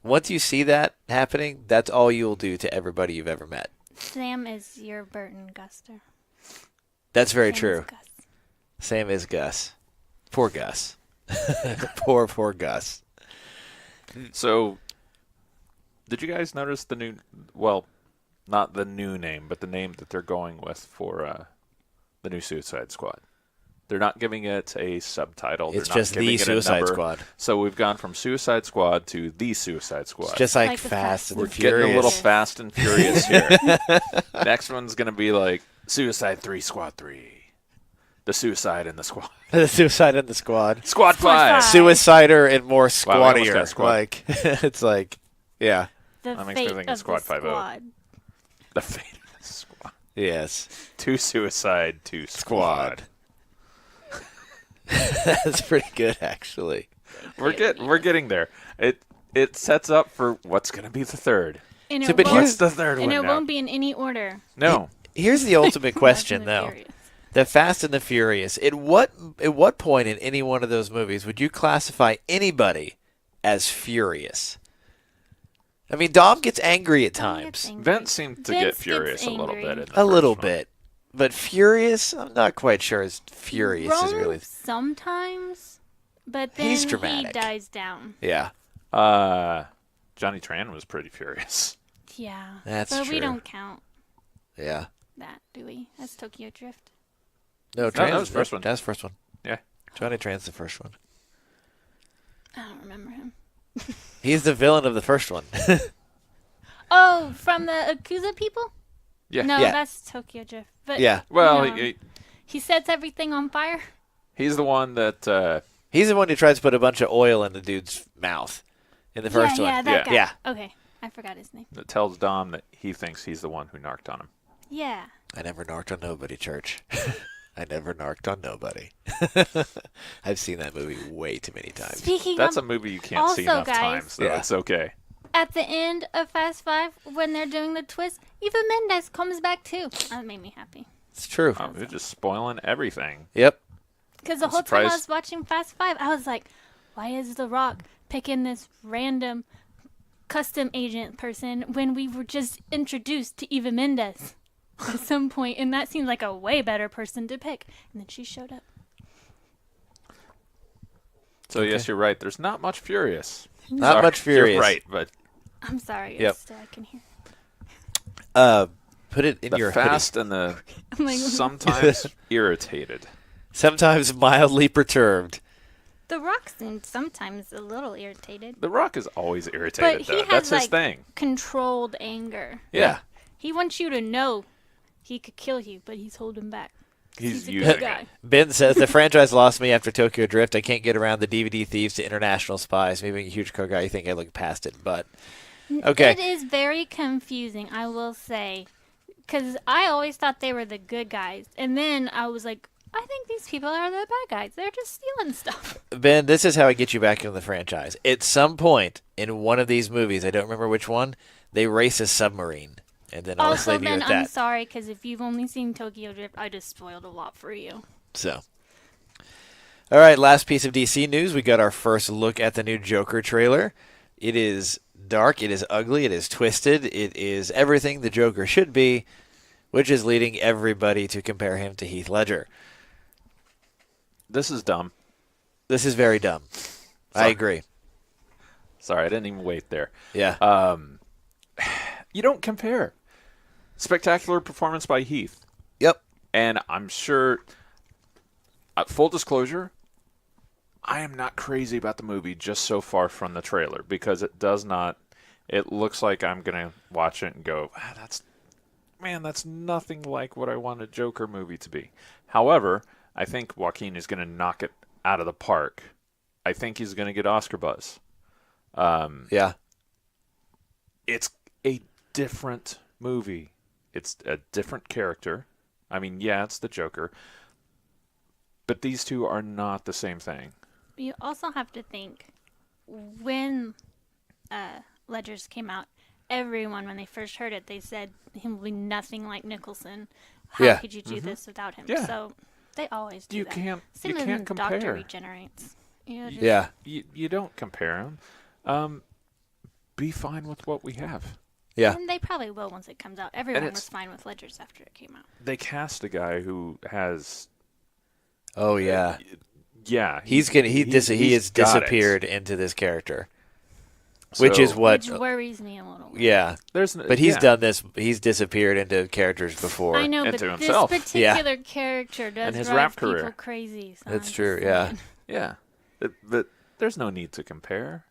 once you see that happening, that's all you'll do to everybody you've ever met. Sam is your Burton Guster. That's very Sam true. is Gus. Same as Gus. Poor Gus. poor Gus. So, did you guys notice the new, well, not the new name, but the name that they're going with for the new Suicide Squad? They're not giving it a subtitle. It's They're not just giving the it a Suicide number. Squad. So we've gone from Suicide Squad to the Suicide Squad. It's just like Like the Fast and the We're Furious. getting a little Fast and Furious here. Next one's going to be like Suicide 3 Squad 3. The Suicide in the Squad. The Suicide in the Squad. Squad 5. Suicider and more Wow, we almost squattier. got squad. Like it's like, yeah. The That makes me fate think of of Squad the 5-0. squad. The Fate of the Squad. Yes. 2 Suicide, 2 Squad. That's pretty good, actually. We're getting there. It sets up for what's going to be the third. And So, it but won't- What's the third and one it now? won't be in any order. No. Here's the ultimate question, Fast and though. Furious. The Fast and the Furious. At what point in any one of those movies would you classify anybody as furious? I mean, Dom gets angry at Dom gets times. angry. Vince seemed to Vince get gets furious a little angry. bit. In the A first little one. bit. But furious? I'm not quite sure as furious Rome is really... sometimes, but then He's he dramatic. dies down. Yeah. Johnny Tran was pretty furious. Yeah. That's but true. we don't count Yeah. that, do we? That's Tokyo Drift. No, that was the first one. That's the first one. Yeah. Johnny Tran's the first one. I don't remember him. He's the villain of the first one. Oh, from the Yakuza people? Yeah. No, Yeah. that's Tokyo Drift. But Yeah. Well, No. He sets everything on fire. he's the one that He's the one who tries to put a bunch of oil in the dude's mouth in the first yeah, one. Yeah, that guy. Yeah. Okay, I forgot his name. that tells Dom that he thinks he's the one who narked on him. Yeah. I never narked on nobody, Church. I never narked on nobody. I've seen that movie way too many times. Speaking That's a of, movie you can't see also, enough guys- times, so Yeah. it's okay. at the end of Fast 5, when they're doing the twist, Eva Mendes comes back too. That made me happy. It's true. They're just spoiling everything. Yep. Because the I'm whole time I surprised- was watching Fast 5, I was like, why is The Rock picking this random custom agent person when we were just introduced to Eva Mendes at some point, and that seemed like a way better person to pick. And then she showed up. So yes, you're right. There's not much Furious. Not Sorry, much Furious. You're right, but I'm sorry. Yep. Still, I can hear. Put it in the your fast and the I'm like, sometimes irritated. sometimes mildly perturbed. The Rock seemed sometimes a little irritated. The Rock is always irritated, But though. he has, That's his like, thing. controlled anger. Yeah. He wants you to know he could kill you, but he's holding back. He's a using good guy. it. Ben says, the franchise lost me after Tokyo Drift. I can't get around the DVD thieves to international spies. Maybe being a huge car guy, you think I look past it, but okay. It is very confusing, I will say, because I always thought they were the good guys, and then I was like, I think these people are the bad guys. They're just stealing stuff. Ben, this is how I get you back into the franchise. At some point in one of these movies, I don't remember which one, they race a submarine. And then I'll just Also, leave you then with I'm that. sorry, because if you've only seen Tokyo Drift, I just spoiled a lot for you. So, all right, last piece of DC news. We got our first look at the new Joker trailer. It is dark, it is ugly, it is twisted, it is everything the Joker should be, which is leading everybody to compare him to Heath Ledger. This is dumb. This is very dumb. I agree. Sorry, I didn't even wait there. Yeah. You don't compare. Spectacular performance by Heath. Yep. And I'm sure, full disclosure, I am not crazy about the movie just so far from the trailer because it does not, it looks like I'm going to watch it and go, that's nothing like what I want a Joker movie to be. However, I think Joaquin is going to knock it out of the park. I think he's going to get Oscar buzz. Yeah. It's a different movie. It's a different character. I mean, yeah, it's the Joker. But these two are not the same thing. You also have to think, when Ledgers came out, everyone, when they first heard it, they said he will be nothing like Nicholson. How could you do this without him? Yeah. So they always do You that. can't. Same You as can't when compare. Doctor regenerates. You know, just- Yeah. You don't compare them. Be fine with what we have. Yeah. And they probably will once it comes out. Everyone it's- was fine with Ledgers after it came out. They cast a guy who has. Oh yeah. Yeah, He has got disappeared into this character, which is what. Which worries me a little. Yeah. There's. But he's done this. He's disappeared into characters before. I know, but into this himself. particular character does And his drive rap people career. crazy. So That's I'm true. just Yeah. saying. Yeah, but there's no need to compare.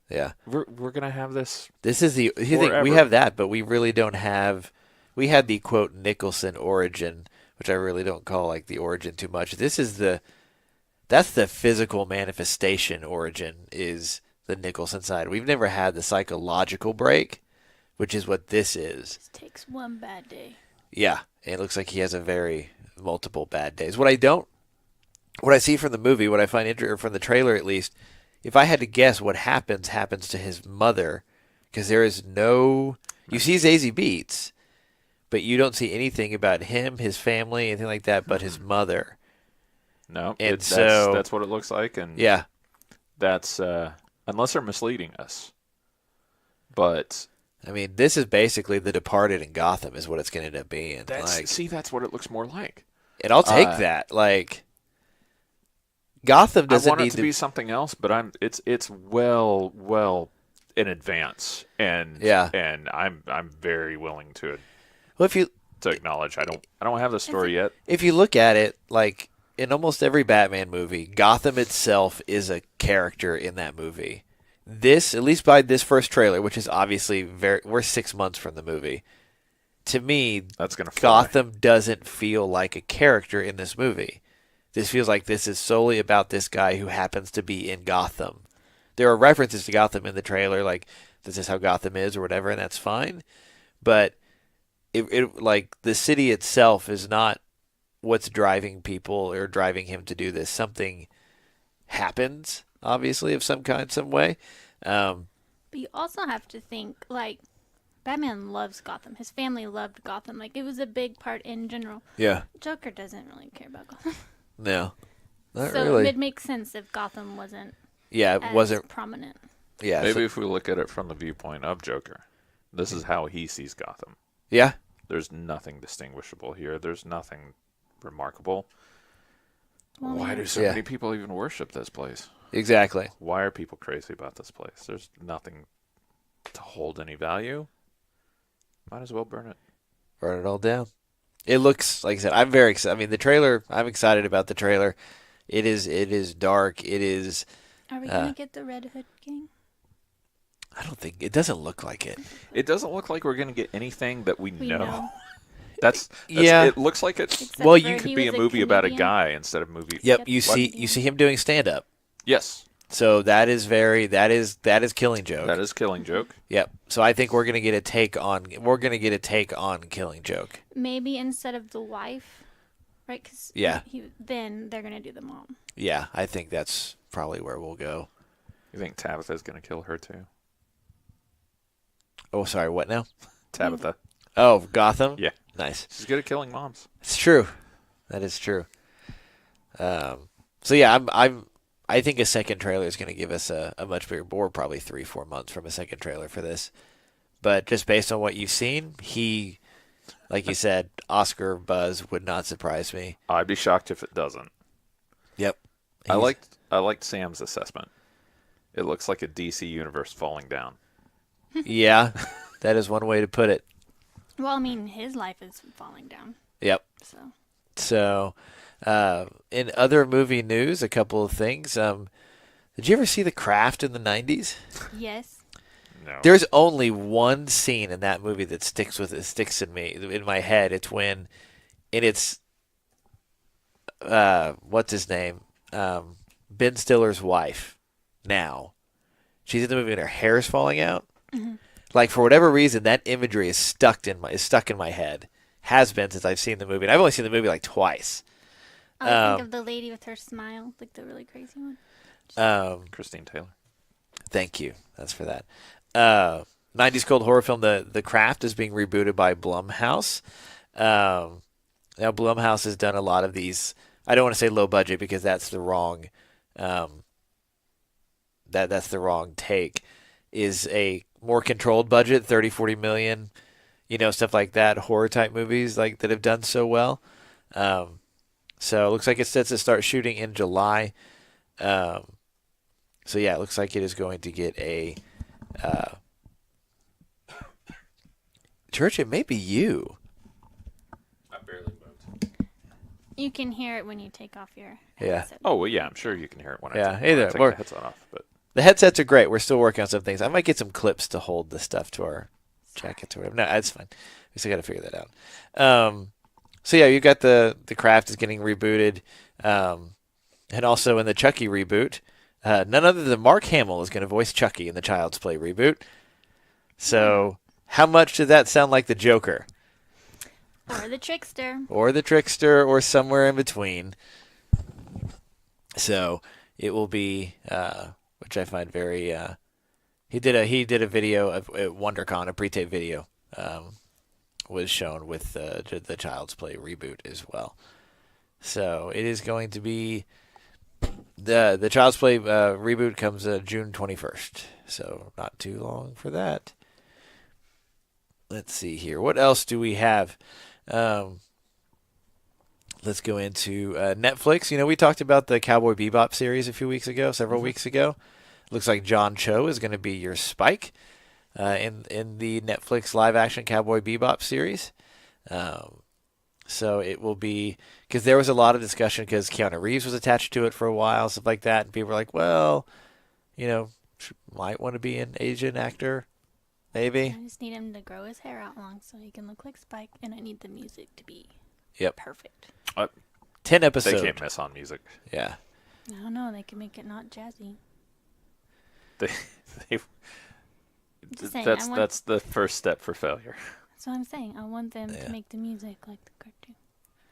Yeah. We're gonna have this. This is the you think we Forever. have that, but we really don't have. We had the quote Nicholson origin, which I really don't call like the origin too much. This is that's the physical manifestation origin is the Nicholson side. We've never had the psychological break, which is what this is. Just takes one bad day. Yeah, it looks like he has a very multiple bad days. What I see from the movie, what I find interesting from the trailer at least, if I had to guess what happens to his mother, because there is no, you see Zazie Beetz, but you don't see anything about him, his family, anything like that, but his mother. No, And that's what it looks like, and Yeah, that's unless they're misleading us. But I mean, this is basically The Departed in Gotham, is what it's going to end up being. that's what it looks more like. And I'll take that. Like, Gotham doesn't I want need it to be something else, but it's well in advance, and and I'm very willing to Well, if you acknowledge I don't have the story yet. If you look at it, like in almost every Batman movie, Gotham itself is a character in that movie. This, at least by this first trailer, which is obviously we're 6 months from the movie. To me, That's gonna fly. Gotham doesn't feel like a character in this movie. This feels like this is solely about this guy who happens to be in Gotham. There are references to Gotham in the trailer, like this is how Gotham is or whatever, and that's fine. But it like the city itself is not what's driving people or driving him to do this. Something happens, obviously, of some kind, some way. But you also have to think, like, Batman loves Gotham. His family loved Gotham. Like, it was a big part in general. Yeah. Joker doesn't really care about Gotham. No. Not so really. it makes sense if Gotham wasn't Yeah, it as wasn't. prominent. Yeah. Maybe if we look at it from the viewpoint of Joker, this is how he sees Gotham. Yeah. There's nothing distinguishable here. There's nothing remarkable. Well, Why yeah. do so many people even worship this place? Exactly. Why are people crazy about this place? There's nothing to hold any value. Might as well burn it. Burn it all down. It looks, like I said, I'm very excited. I mean, the trailer, I'm excited about the trailer. It is dark. It is. Are we gonna get the Red Hood gang? I don't think it doesn't look like it. It doesn't look like we're going to get anything that we know. know. That's Yeah. It looks like it. Except Well, for you Could he be a was movie about a comedian. guy instead of a movie. Yep, What? you see him doing stand up. Yes, So that is Killing Joke. that is Killing Joke. Yep. So I think we're gonna get a take on Killing Joke. Maybe instead of the wife, right? Because Yeah. then they're gonna do the mom. Yeah, I think that's probably where we'll go. You think Tabitha's going to kill her too? Oh, sorry, what now? Tabitha. Oh, Gotham? Yeah. Nice. She's good at killing moms. It's true. That is true. So yeah, I think a second trailer is going to give us a much bigger board, probably 3-4 months from a second trailer for this. But just based on what you've seen, he, like you said, Oscar buzz would not surprise me. I'd be shocked if it doesn't. Yep. I liked Sam's assessment. It looks like a DC universe falling down. Yeah, that is one way to put it. Well, I mean, his life is falling down. Yep. So So, in other movie news, a couple of things. Did you ever see The Craft in the 90s? yes, No. There's only one scene in that movie that sticks in my head. It's when, and it's, what's his name? Ben Stiller's wife. Now, she's in the movie and her hair is falling out. Mm-hmm. Like, for whatever reason, that imagery is stuck in my head. Has been since I've seen the movie, and I've only seen the movie like twice. I think of the lady with her smile, like the really crazy one. Christine Taylor. Thank you. That's for that. 90s cult horror film The Craft is being rebooted by Blumhouse. Now Blumhouse has done a lot of these. I don't want to say low budget because that's the wrong that's the wrong take. Is a more controlled budget, 30-40 million, stuff like that, horror type movies like that have done so well. So it looks like it's set to start shooting in July. So yeah, it looks like it is going to get a Church. It may be you. I barely moved. You can hear it when you take off your Yeah. headset. Oh, well, yeah, I'm sure you can hear it when Yeah, I either. take Or- the headset off. But The headsets are great. We're still working on some things. I might get some clips to hold the stuff to our jackets or whatever. No, that's fine. We still got to figure that out. So yeah, you got the Craft is getting rebooted, and also in the Chucky reboot, none other than Mark Hamill is going to voice Chucky in the Child's Play reboot. So how much did that sound like the Joker, Or the trickster. or the Trickster, or somewhere in between? So it will be, which I find very. He did a video of at WonderCon, a pre-tape video. Was shown with the Child's Play reboot as well. So it is going to be the Child's Play reboot comes June 21st. So not too long for that. Let's see here. What else do we have? Let's go into Netflix. We talked about the Cowboy Bebop series a few weeks ago, several weeks ago. Looks like John Cho is going to be your Spike. In the Netflix live-action Cowboy Bebop series. So it will be, because there was a lot of discussion because Keanu Reeves was attached to it for a while, stuff like that, and people were like, well, might want to be an Asian actor, maybe. I just need him to grow his hair out long so he can look like Spike, and I need the music to be perfect. 10 they episodes. can't miss on music. Yeah. I don't know. They can make it not jazzy. They Just saying, that's the first step for failure. That's what I'm saying. I want them Yeah. to make the music like the cartoon,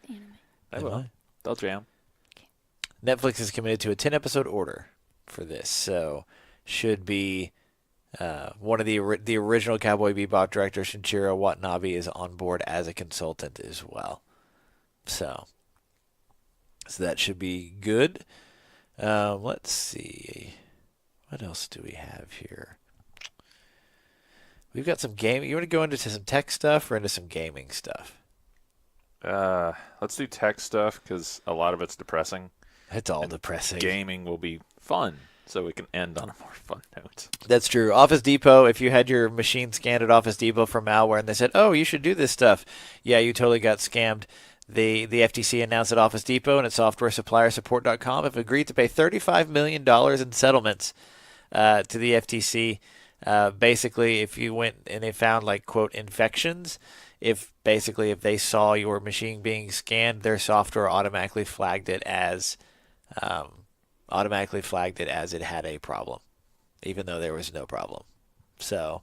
the anime. They will. They'll jam. Netflix is committed to a 10-episode order for this, so should be one of the original Cowboy Bebop director, Shinichiro Watanabe, is on board as a consultant as well. So that should be good. Let's see. What else do we have here? We've got some game. You want to go into some tech stuff or into some gaming stuff? Let's do tech stuff because a lot of it's depressing. It's all depressing. Gaming will be fun, so we can end on a more fun note. That's true. Office Depot, if you had your machine scanned at Office Depot for malware and they said, oh, you should do this stuff, yeah, you totally got scammed. The FTC announced that Office Depot and its software supplier Support.com have agreed to pay $35 million in settlements to the FTC. Basically, if you went and they found, like, quote, infections, if they saw your machine being scanned, their software automatically flagged it as it had a problem, even though there was no problem. So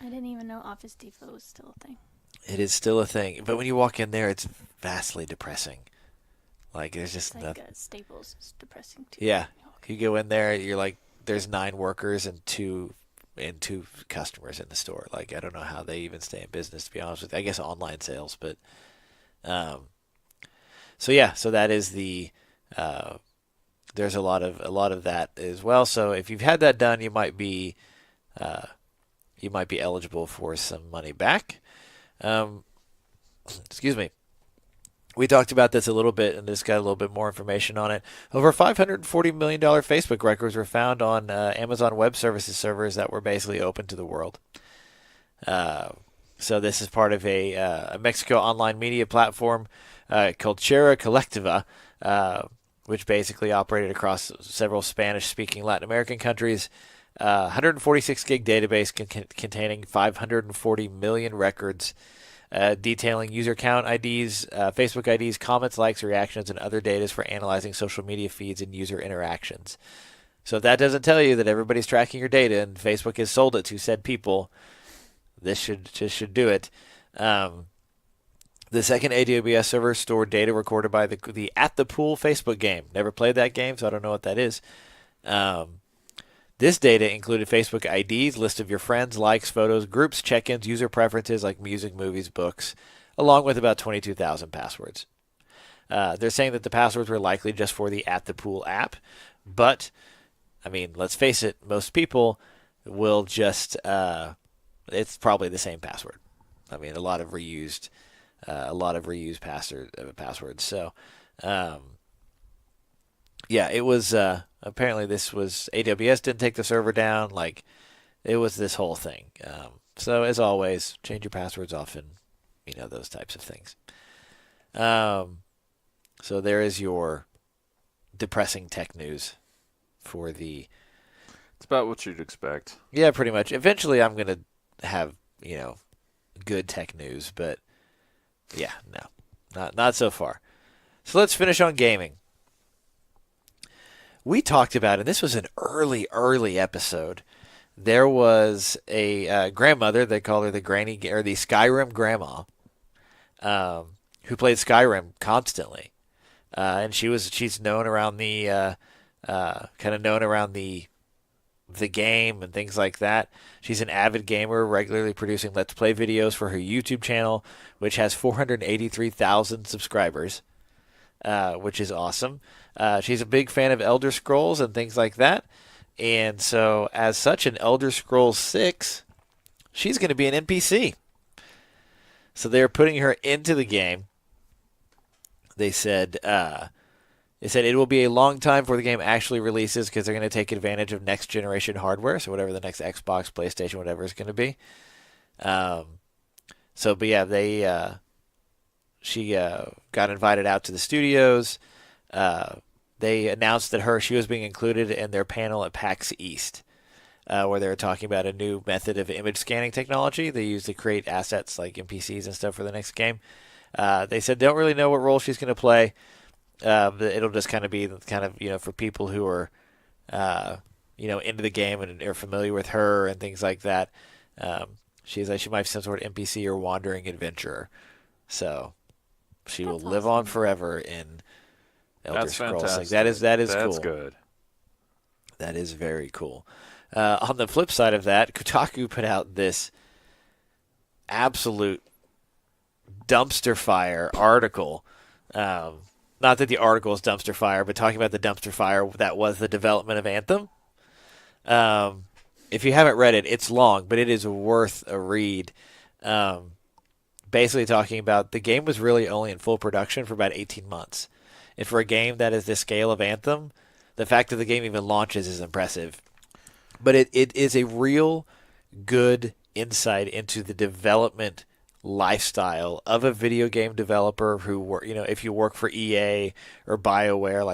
I didn't even know Office Depot was still a thing. it is still a thing, but when you walk in there, it's vastly depressing. Like, there's just Like nothing. Staples is depressing too. Yeah, Okay. you go in there, you're like, there's 9 workers and two customers in the store. Like, I don't know how they even stay in business, to be honest with you. I guess online sales, but so yeah, so that is the there's a lot of that as well. So if you've had that done, you might be eligible for some money back. Excuse me. We talked about this a little bit, and just got a little bit more information on it. Over $540 million Facebook records were found on Amazon Web Services servers that were basically open to the world. So this is part of a Mexico online media platform called Chera Colectiva, which basically operated across several Spanish-speaking Latin American countries. 146 gig database containing 540 million records. Detailing user account IDs, Facebook IDs, comments, likes, reactions, and other data for analyzing social media feeds and user interactions. So if that doesn't tell you that everybody's tracking your data and Facebook has sold it to said people, this should do it. The second AWS server stored data recorded by the At the Pool Facebook game. Never played that game, so I don't know what that is. This data included Facebook IDs, list of your friends, likes, photos, groups, check-ins, user preferences like music, movies, books, along with about 22,000 passwords. They're saying that the passwords were likely just for the At the Pool app, but, I mean, let's face it, most people will just, it's probably the same password. I mean, a lot of reused passwords. So, yeah, it was, apparently this was, AWS didn't take the server down. Like, it was this whole thing. So as always, change your passwords often, those types of things. So there is your depressing tech news for the... It's about what you'd expect. Yeah, pretty much. Eventually I'm going to have, good tech news, but yeah, no, not so far. So let's finish on gaming. We talked about, and this was an early episode, there was a grandmother, they call her the granny, or the Skyrim grandma, who played Skyrim constantly. And she's known around the, kind of known around the game and things like that. She's an avid gamer, regularly producing Let's Play videos for her YouTube channel, which has 483,000 subscribers, which is awesome. She's a big fan of Elder Scrolls and things like that. And so, as such, in Elder Scrolls 6, she's going to be an NPC. So they're putting her into the game. They said it will be a long time before the game actually releases because they're going to take advantage of next generation hardware, so whatever the next Xbox, PlayStation, whatever is going to be. But yeah, she got invited out to the studios. They announced that she was being included in their panel at PAX East, where they were talking about a new method of image scanning technology they use to create assets like NPCs and stuff for the next game. They said they don't really know what role she's going to play. It'll just kind of be for people who are into the game and are familiar with her and things like that. She might be some sort of NPC or wandering adventurer. So she will live on forever in Elder Scrolls. Fantastic. That is cool. That's good. That is very cool. On the flip side of that, Kotaku put out this absolute dumpster fire article. Not that the article is dumpster fire, but talking about the dumpster fire that was the development of Anthem. If you haven't read it, it's long, but it is worth a read. Basically talking about the game was really only in full production for about 18 months. And for a game that is the scale of Anthem, the fact that the game even launches is impressive. But it is a real good insight into the development lifestyle of a video game developer who, if you work for EA or BioWare,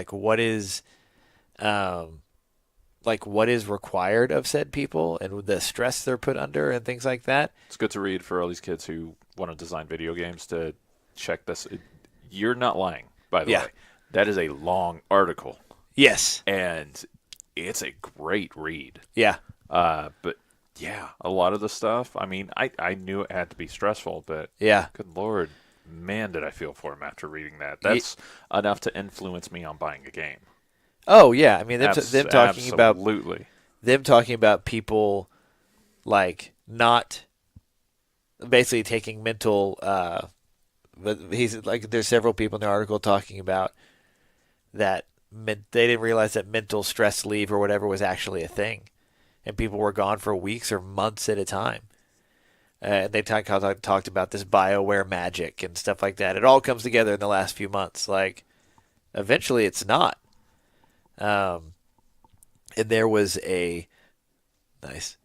what is required of said people and the stress they're put under and things like that. It's good to read for all these kids who want to design video games to check this. You're not lying, by the way. That is a long article. Yes. And it's a great read. Yeah. But yeah, a lot of the stuff, I mean, I knew it had to be stressful, but yeah, good Lord, man, did I feel for him after reading that. That's enough to influence me on buying a game. Oh yeah, I mean them talking absolutely. about people like not basically taking mental. But he's like, there's several people in the article talking about that they didn't realize that mental stress leave or whatever was actually a thing, and people were gone for weeks or months at a time. They talked about this BioWare magic and stuff like that. It all comes together in the last few months. Like, eventually, it's not. And there was a nice.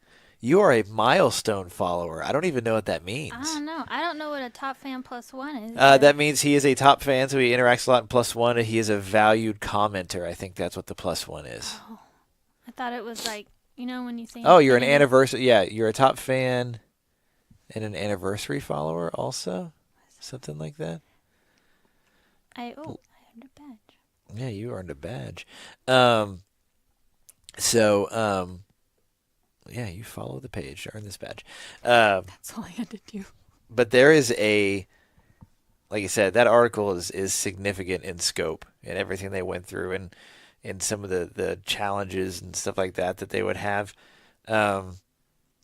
You are a milestone follower. I don't even know what that means. I don't know. I don't know what a top fan +1 is. That means he is a top fan, so he interacts a lot in +1, and he is a valued commenter. I think that's what the +1 is. Oh, I thought it was like, when you say. Oh, you're an anniversary. Yeah, you're a top fan and an anniversary follower also? Something like that? I earned a badge. Yeah, you earned a badge. Yeah, you follow the page to earn this badge. That's all I had to do. But there is like I said, that article is significant in scope and everything they went through and some of the challenges and stuff like that they would have. Yeah,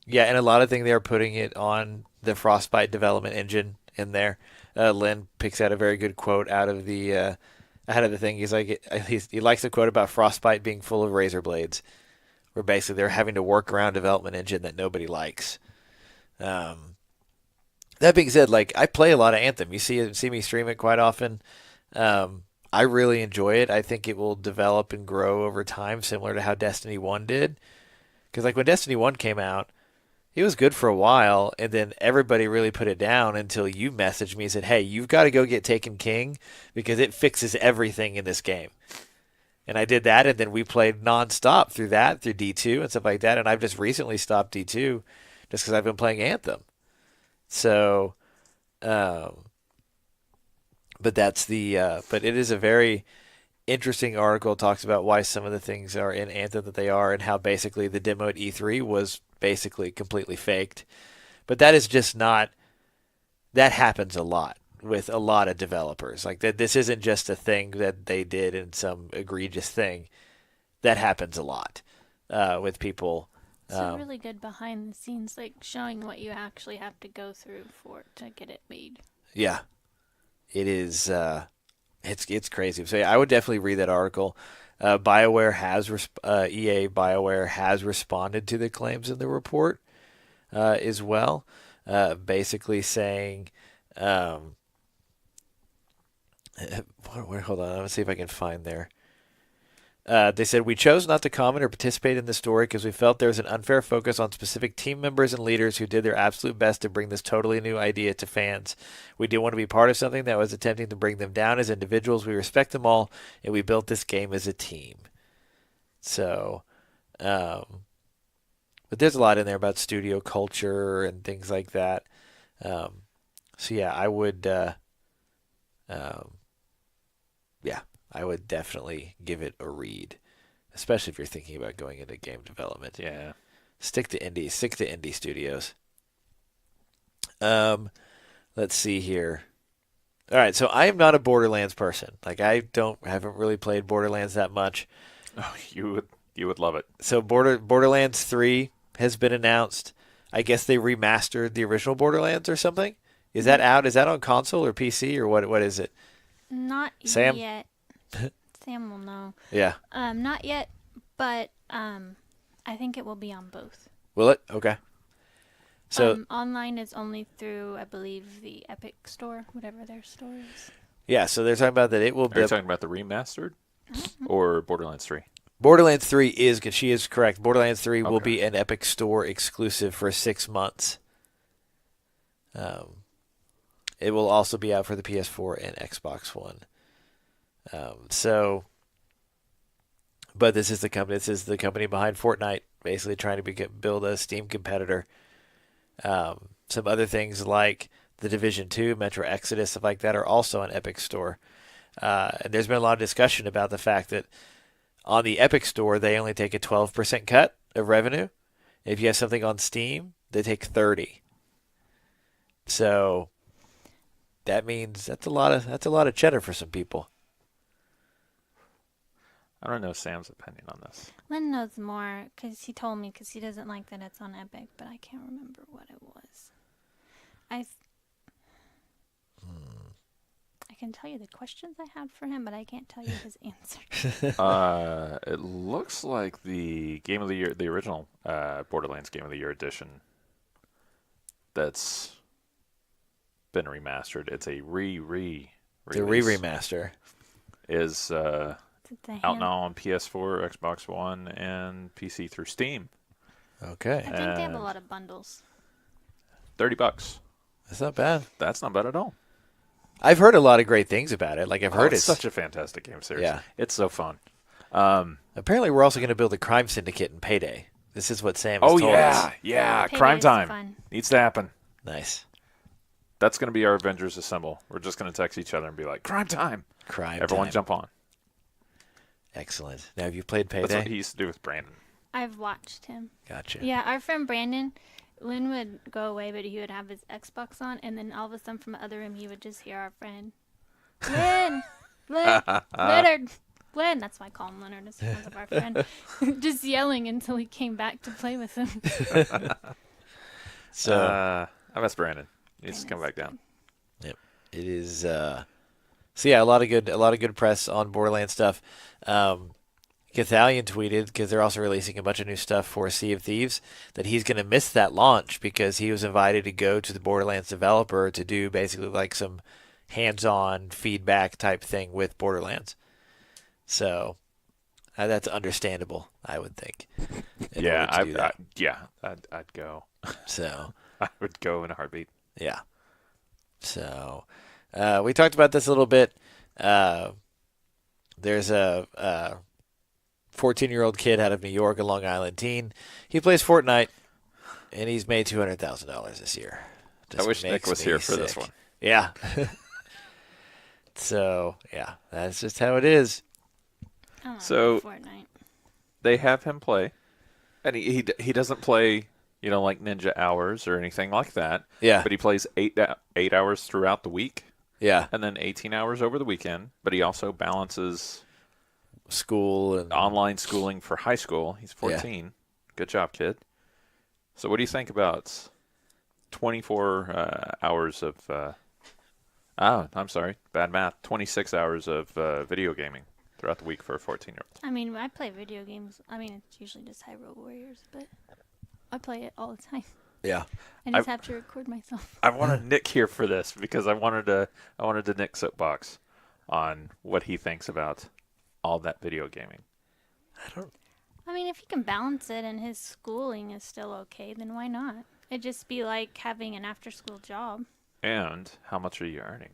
and a lot of things they're putting it on the Frostbite development engine in there. Lynn picks out a very good quote out of the thing. He's like, he likes the quote about Frostbite being full of razor blades, where basically they're having to work around development engine that nobody likes. That being said, like, I play a lot of Anthem. You see me stream it quite often. I really enjoy it. I think it will develop and grow over time, similar to how Destiny 1 did. Because like when Destiny 1 came out, it was good for a while, and then everybody really put it down until you messaged me and said, hey, you've got to go get Taken King because it fixes everything in this game. And I did that, and then we played nonstop through D2 and stuff like that, and I've just recently stopped D2 just because I've been playing Anthem. So, but it is a very interesting article. It talks about why some of the things are in Anthem that they are, and how basically the demo at E3 was basically completely faked. But that is just not, that happens a lot with a lot of developers. Like that, this isn't just a thing that they did in some egregious thing. That happens a lot with people. It's really good behind the scenes, like showing what you actually have to go through to get it made. Yeah, it is. It's crazy. So yeah, I would definitely read that article. BioWare has BioWare has responded to the claims in the report as well, basically saying, hold on, let me see if I can find there. They said, we chose not to comment or participate in this story because we felt there was an unfair focus on specific team members and leaders who did their absolute best to bring this totally new idea to fans. We didn't want to be part of something that was attempting to bring them down as individuals. We respect them all, and we built this game as a team. So, but there's a lot in there about studio culture and things like that. So yeah, I would, I would definitely give it a read, especially if you're thinking about going into game development. Yeah. Stick to indie studios. Let's see here. All right, so I am not a Borderlands person. Like, haven't really played Borderlands that much. Oh, you would love it. So Borderlands 3 has been announced. I guess they remastered the original Borderlands or something. Is that out? Is that on console or PC or what is it? Not Sam? yet. Sam will know. Yeah. Not yet, but I think it will be on both. Will it? Okay. So Online is only through, I believe, the Epic Store, whatever their store is. yeah, so they're talking about that it will Are you talking about the remastered or Borderlands 3? Borderlands 3 is, she is correct. Borderlands 3 will Okay. be an Epic Store exclusive for 6 months. It will also be out for the PS4 and Xbox One. But this is the company behind Fortnite, basically trying to build a Steam competitor. Some other things like The Division 2, Metro Exodus, stuff like that are also on Epic Store. And there's been a lot of discussion about the fact that on the Epic Store, they only take a 12% cut of revenue. If you have something on Steam, they take 30%. So that means that's a lot of cheddar for some people. I don't know Sam's opinion on this. Lynn knows more because he told me because he doesn't like that it's on Epic, but I can't remember what it was. I can tell you the questions I had for him, but I can't tell you his answer. It looks like the Game of the Year, the original Borderlands Game of the Year edition that's been remastered. It's a remaster. Is out now on PS4, Xbox One, and PC through Steam. Okay. I think they have a lot of bundles. $30. That's not bad. That's not bad at all. I've heard a lot of great things about it. Like I've heard it's such a fantastic game series. Yeah. It's so fun. Apparently, we're also going to build a crime syndicate in Payday. This is what Sam has told us. Yeah. Payday Crime is time fun. needs to happen. Nice. That's going to be our Avengers assemble. We're just going to text each other and be like, crime time. Everyone time. jump on. Excellent. Now, have you played Payday? That's what he used to do with Brandon. I've watched him. Gotcha. Yeah, our friend Brandon, Lynn would go away, but he would have his Xbox on, and then all of a sudden from the other room, he would just hear our friend, Lynn, Leonard, Lynn. That's why I call him Leonard, is because of our friend. Just yelling until he came back to play with him. So I miss Brandon. He needs to come back down. Yep. It is. So yeah, a lot of good press on Borderlands stuff. Cathalion tweeted, because they're also releasing a bunch of new stuff for Sea of Thieves, that he's going to miss that launch because he was invited to go to the Borderlands developer to do basically like some hands-on feedback type thing with Borderlands. So that's understandable, I would think. I'd go. So I would go in a heartbeat. yeah. So we talked about this a little bit. There's a 14-year-old kid out of New York, a Long Island teen. He plays Fortnite, and he's made $200,000 this year. I wish Nick was here for this one. Yeah. So, yeah, that's just how it is. Oh, So- Fortnite. They have him play, and he doesn't play, like Ninja Hours or anything like that. Yeah. But he plays 8 hours throughout the week, Yeah. and then 18 hours over the weekend. But he also balances School and online schooling for high school. He's 14. Good job, kid. So what do you think about 24 hours of... I'm sorry, bad math. 26 hours of video gaming throughout the week for a 14-year-old. I mean, I play video games. I mean, it's usually just Hyrule Warriors, but I play it all the time. yeah. I just have to record myself. I wanted Nick here for this because I wanted to Nick soapbox on what he thinks about all that video gaming. I mean, if he can balance it and his schooling is still okay, then why not? It'd just be like having an after-school job. And how much are you earning?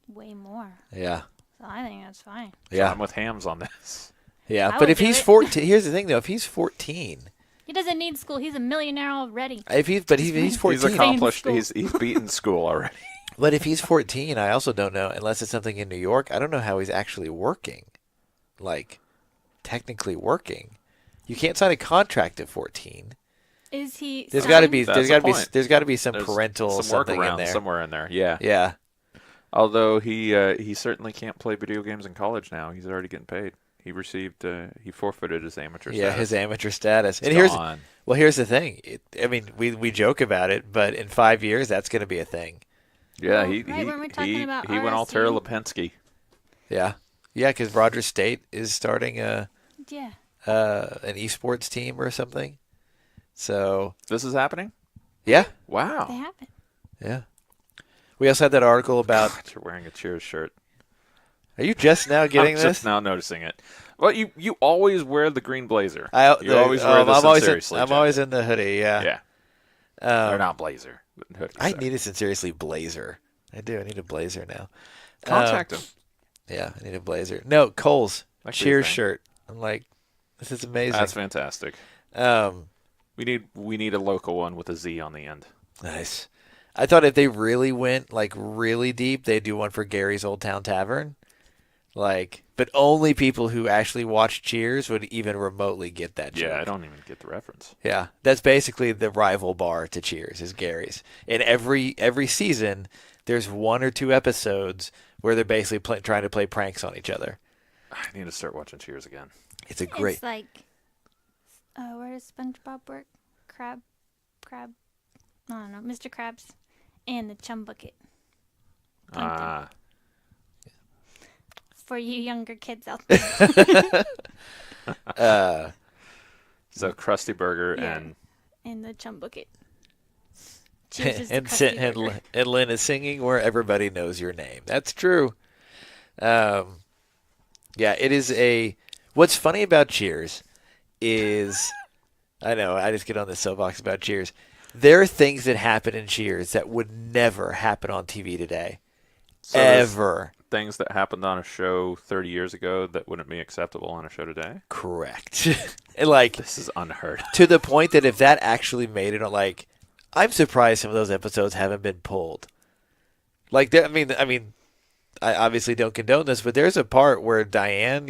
Way more. Yeah. So I think that's fine. So Yeah. I'm with Hams on this. Yeah. I But would if do he's it. 14, here's the thing though. If he's 14, He doesn't need school. He's a millionaire already. he's 14. He's accomplished. School. He's beaten school already. But if he's 14, I also don't know, unless it's something in New York, I don't know how he's actually working. Like, technically working. You can't sign a contract at 14. Is he? There's got to be That's the point. there's got to be some There's parental some something in workaround there. somewhere in there. Yeah. Yeah. Although he certainly can't play video games in college now. He's already getting paid. He forfeited his amateur status. Yeah, his amateur status. It's And gone. here's the thing. We joke about it, but in 5 years that's going to be a thing. Yeah, Well, he weren't we talking about he went all Tara RSU? Lipinski. Yeah. Yeah, because Rogers State is starting a Yeah. an esports team or something. So This is happening? yeah, They Wow. happen. yeah. We also had that article about. God, you're wearing a Cheers shirt. Are you just now getting I'm this? just now noticing it. Well, you always wear the green blazer. You I, always wear this I'm always seriously. I'm always in the hoodie. Yeah. Yeah. Or not blazer. But hoodie, I sorry. need a sincerely blazer. I do. I need a blazer now. Contact him. Yeah, I need a blazer. No, Cole's That could be a Cheers thing. shirt. I'm like, this is amazing. That's fantastic. Um, We need a local one with a Z on the end. nice. I thought if they really went like really deep, they'd do one for Gary's Old Town Tavern. Like, but only people who actually watch Cheers would even remotely get that joke. Yeah, I don't even get the reference. Yeah, that's basically the rival bar to Cheers is Gary's. And every season, there's 1 or 2 episodes where they're basically trying to play pranks on each other. I need to start watching Cheers again. It's a great. It's like, where does SpongeBob work? Crab. I don't know, Mr. Krabs, and the Chum Bucket. Ah, For you younger kids out there, so Krusty Burger Yeah. and and the Chum Bucket. Cheers is the and, Krusty and, Burger. and Lynn is singing where everybody knows your name. That's true. Yeah, it is a. What's funny about Cheers is, I know I just get on this soapbox about Cheers. There are things that happen in Cheers that would never happen on TV today, so there's ever. things that happened on a show 30 years ago that wouldn't be acceptable on a show today. Correct. And like This is unheard of. to the point that if that actually made it, like I'm surprised some of those episodes haven't been pulled. Like, I mean, I obviously don't condone this, but there's a part where Diane,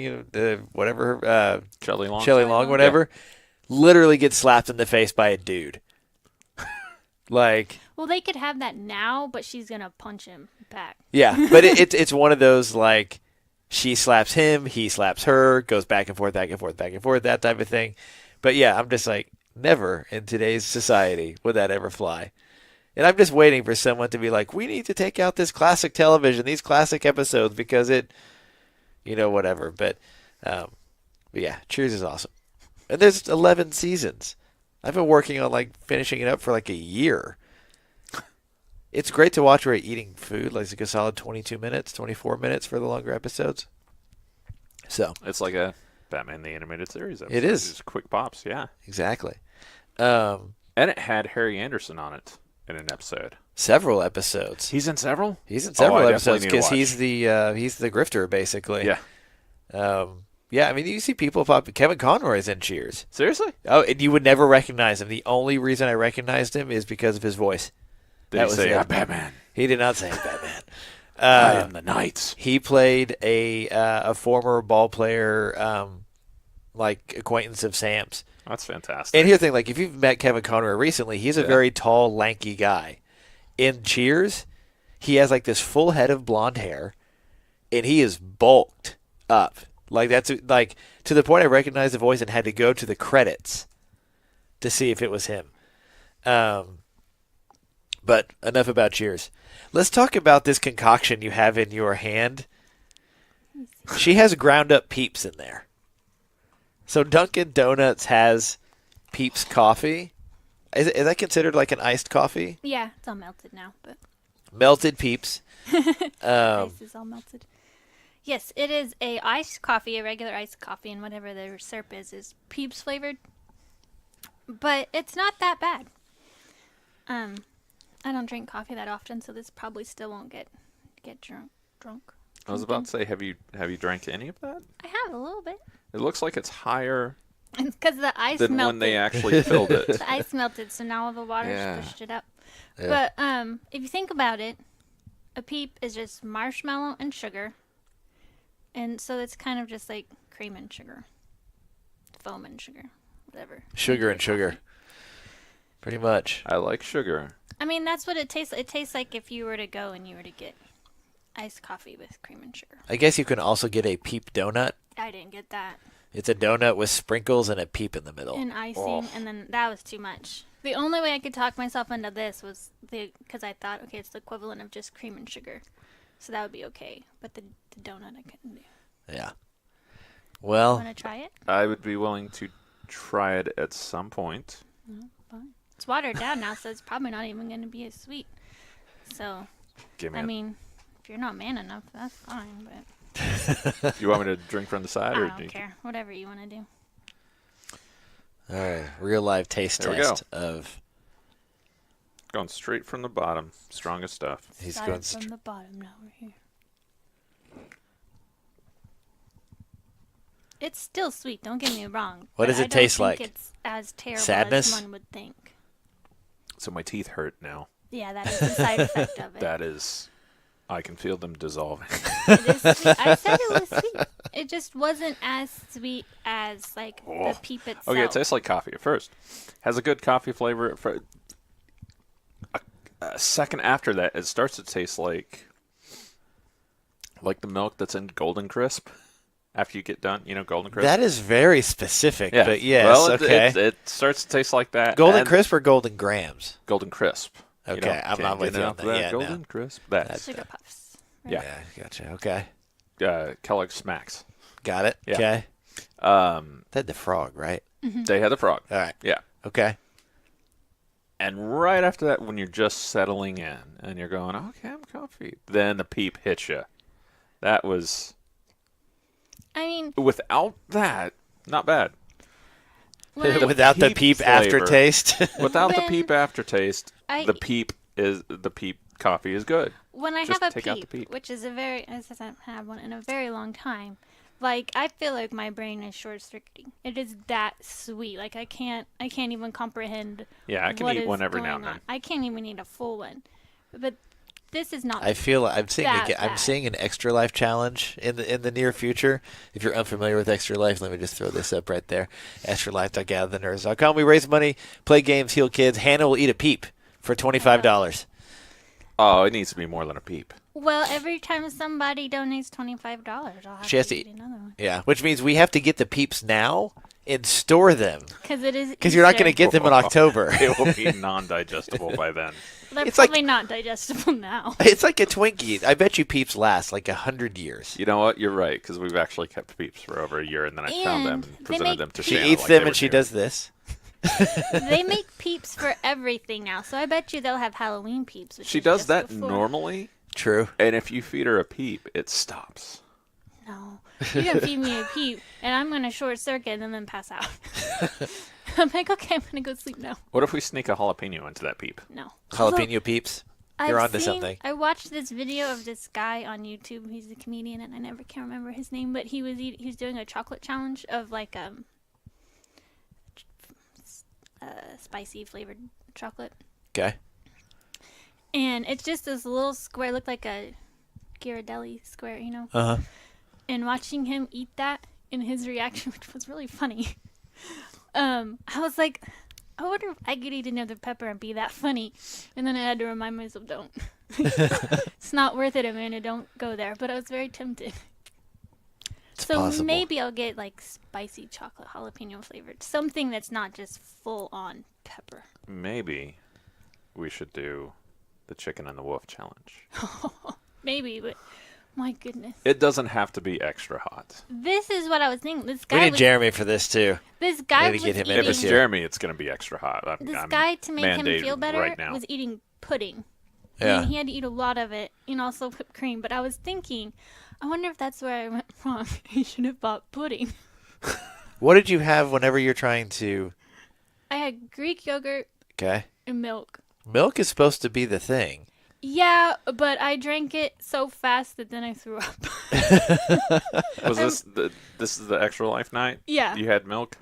whatever, Shelley Long. Shelley Long, whatever, literally gets slapped in the face by a dude. Like, Well, they could have that now, but she's gonna punch him back. yeah, but it's one of those like she slaps him, he slaps her, goes back and forth, back and forth, back and forth, that type of thing. But yeah, I'm just like, never in today's society would that ever fly. And I'm just waiting for someone to be like, we need to take out this classic television, these classic episodes, because it, whatever. But yeah, Cheers is awesome. And there's 11 seasons. I've been working on like finishing it up for like a year. It's great to watch where you're eating food, like a solid 22 minutes, 24 minutes for the longer episodes. So, It's like a Batman the Animated Series episode. It is. Just quick pops, yeah. exactly. And it had Harry Anderson on it in an episode. Several episodes. He's in several? He's in several I episodes definitely need to because he's the grifter, basically. Yeah. Yeah, I mean, you see people pop. Kevin Conroy is in Cheers. Seriously? Oh, and you would never recognize him. The only reason I recognized him is because of his voice. Did That he was say, it. I'm Batman? He did not say Batman. I am the Knight. He played a former ball player, like acquaintance of Sam's. That's fantastic. And here's the thing: like, if you've met Kevin Conroy recently, he's a Yeah. very tall, lanky guy. In Cheers, he has like this full head of blonde hair, and he is bulked up. Like that's like to the point I recognized the voice and had to go to the credits to see if it was him. But enough about Cheers. Let's talk about this concoction you have in your hand. She has ground up Peeps in there. So Dunkin' Donuts has Peeps coffee. Is that considered like an iced coffee? Yeah, it's all melted now, but Melted Peeps. ice is all melted. Yes, it is a iced coffee, a regular iced coffee, and whatever the syrup is Peeps flavored. But it's not that bad. I don't drink coffee that often, so this probably still won't get drunk. I was about to say, have you drank any of that? I have a little bit. It looks like it's higher It's because the ice than melted. when they actually filled it. The ice melted, so now all the water's Yeah. pushed it up. Yeah. But if you think about it, a Peep is just marshmallow and sugar. And so it's kind of just like cream and sugar. Foam and sugar. Whatever. Sugar and sugar. Pretty much. I like sugar. I mean, that's what it tastes like. It tastes like if you were to go and you were to get iced coffee with cream and sugar. I guess you can also get a Peep donut. I didn't get that. It's a donut with sprinkles and a peep in the middle. And icing, Oh. and then that was too much. The only way I could talk myself into this was because I thought, okay, it's the equivalent of just cream and sugar. So that would be okay. But the donut I couldn't do. Yeah. Well, Want to try it? I would be willing to try it at some point. No, fine. It's watered down now, so it's probably not even going to be as sweet. So, Give me I it. mean, if you're not man enough, that's fine. But You want me to drink from the side? I or don't care. Whatever you want to do. all right. Real live taste There we test of. Going straight from the bottom. Strongest stuff. He's Started going. from the bottom. Now we're here. It's still sweet. Don't get me wrong. What but does it I don't taste think like? It's as terrible Sadness? as one would think. So my teeth hurt now. Yeah, that is the side effect of it. That is, I can feel them dissolving. It is sweet. I said it was sweet. It just wasn't as sweet as like Oh. the Peep itself. Okay, it tastes like coffee at first. Has a good coffee flavor. For a second after that, it starts to taste like the milk that's in Golden Crisp. After you get done, Golden Crisp. That is very specific, yeah. but yes, well, okay. It starts to taste like that. Golden and Crisp or Golden Grams? Golden Crisp. Okay, I'm can't not with get you on enough that. of Yeah, Golden no. Crisp. That's Sugar Puffs. Yeah. Gotcha. Okay, Kellogg's Smacks. got it. Yeah. Okay, Um, they had the frog, right? They had the frog. All right. Yeah. Okay. And right after that, when you're just settling in and you're going, okay, I'm comfy, then the Peep hits you. That was, I mean, without that, not bad. when I- Without the Peep Peep flavor. aftertaste. Without the When Peep aftertaste, I- the Peep coffee is good. when I Just have a take out the Peep, Peep. which is I haven't had one in a very long time. Like I feel like my brain is short circuiting. It is that sweet. Like I can't even comprehend. Yeah, I can what eat is one every now going and then. on. I can't even eat a full one. But this is not. I feel I'm seeing That I'm bad. seeing an Extra Life challenge in the near future. If you're unfamiliar with Extra Life, let me just throw this up right there. ExtraLife.gathernerds.com. We raise money, play games, heal kids. Hannah will eat a Peep for $25. Oh, it needs to be more than a Peep. Well, every time somebody donates $25, I'll have She has to to eat another one. Yeah, which means we have to get the Peeps now and store them Because you're not going to get them in October. It will be non-digestible by then. They're It's like- probably not digestible now. It's like a Twinkie. I bet you Peeps last like 100 years. You know what? You're right, because we've actually kept Peeps for over a year, and then I found them And and they presented make them to She Shanna eats like them they and were she new. does this. They make Peeps for everything now, so I bet you they'll have Halloween Peeps. Which She is does just that before. normally, True. and if you feed her a Peep, it stops. No, you can feed me a Peep, and I'm gonna short circuit and then pass out. I'm like, okay, I'm gonna go sleep now. What if we sneak a jalapeno into that Peep? No. Jalapeno Peeps. You're I've onto seen- something. I watched this video of this guy on YouTube. He's a comedian, and I never can remember his name, but he was doing a chocolate challenge of like spicy flavored chocolate, Okay. and it's just this little square, looked like a Ghirardelli square, you know. Uh huh. And watching him eat that and his reaction, which was really funny, I was like, I wonder if I could eat another pepper and be that funny. And then I had to remind myself, don't. It's not worth it, Amanda. Don't go there. But I was very tempted. It's So possible. maybe I'll get like spicy chocolate jalapeno flavored. Something that's not just full on pepper. Maybe we should do the chicken and the wolf challenge. Maybe, but my goodness. It doesn't have to be extra hot. This is what I was thinking. This We guy need was Jeremy for this too. this guy Maybe was get him in eating, If it's here. Jeremy, it's going to be extra hot. this I'm guy, to make him mandating feel better, right now. was eating pudding. Yeah. And he had to eat a lot of it and also whipped cream. But I was thinking, I wonder if that's where I went wrong. I should have bought pudding. What did you have whenever you're trying to? I had Greek yogurt Okay. and milk. Milk is supposed to be the thing. Yeah, but I drank it so fast that then I threw up. Was this is the extra life night? Yeah. You had milk?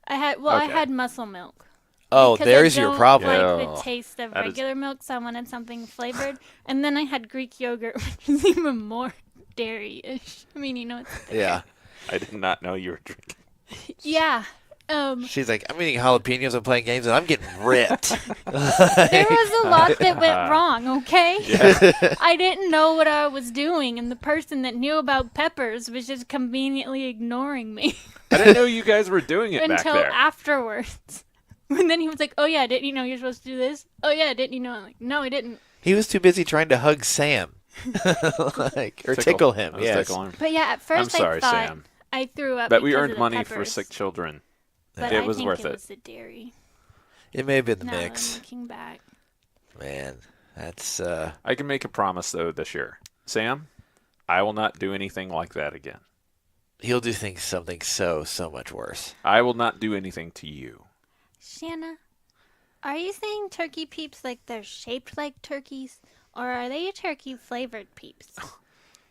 I had Okay. muscle milk. Oh, Because there's I your don't problem. like Yeah. the taste of That is- regular milk, so I wanted something flavored. And then I had Greek yogurt, which is even more dairy-ish. I mean, you know, it's Yeah. I did not know you were drinking. yeah. She's like, I'm eating jalapenos and playing games, and I'm getting ripped. There was a lot that went wrong, okay? I didn't know what I was doing, and the person that knew about peppers was just conveniently ignoring me I didn't know you guys were doing it back until there. afterwards. And then he was like, oh yeah, didn't you know you're supposed to do this? Oh yeah, didn't you know? I'm like, no, I didn't. He was too busy trying to hug Sam, or tickle him. I was Yes. tickle him. But yeah, at I'm first sorry, I thought, Sam. I threw up. But we because earned of the money for peppers, sick children. But It I was think worth it it. was the dairy. It may have been the Now mix. I'm looking back. Man, that's I can make a promise, though, this year. Sam, I will not do anything like that again. he'll do something so much worse. I will not do anything to you. Shanna, are you saying turkey peeps like they're shaped like turkeys, or are they turkey flavored peeps?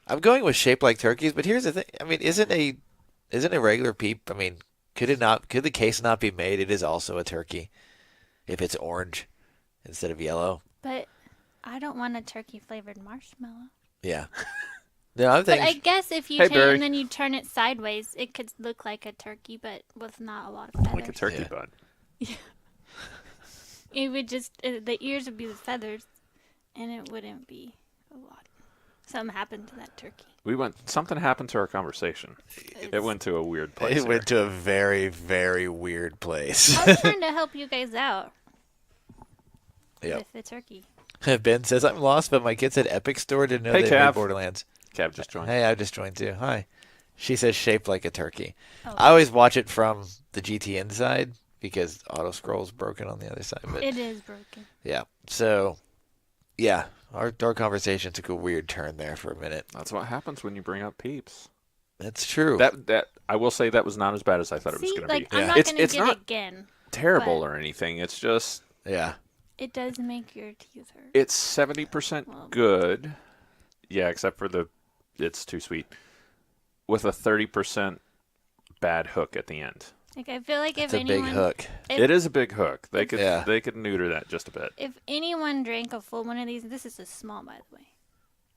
I'm going with shaped like turkeys, but here's the thing. I mean, isn't a regular peep? I mean, could the case not be made? It is also a turkey if it's orange instead of yellow. But I don't want a turkey flavored marshmallow. Yeah. No, I'm But thinking. I guess if you Hey, change Barry. and then you turn it sideways, it could look like a turkey, but with not a lot of feathers. Like a turkey Yeah. bud. It would just the ears would be the feathers, and it wouldn't be a lot. Something happened to that turkey. Something happened to our conversation. It went to a weird place. It went to a very, very weird place. I was trying to help you guys out Yep. with the turkey. Ben says, I'm lost, but my kids at Epic Store didn't know Hey, they made Cav. Borderlands. Cav just joined. Hey, I just joined too. Hi. She says shaped like a turkey. Oh. I always watch it from the GTN side because auto scroll's broken on the other side. But It is broken. yeah. So, yeah, our conversation took a weird turn there for a minute. That's what happens when you bring up Peeps. That's true. That I will say that was not as bad as I thought it was See, going to like be. I'm Yeah. not It's- gonna it's get not- it again. Terrible but- or anything. It's just yeah. It does make your teeth hurt. it's 70% Well- good. Yeah, except for it's too sweet. With a 30% bad hook at the end. Like I feel like It's if a big anyone, hook. if, It is a big hook. They could Yeah. they could neuter that just a bit. if anyone drank a full one of these, this is a small, by the way.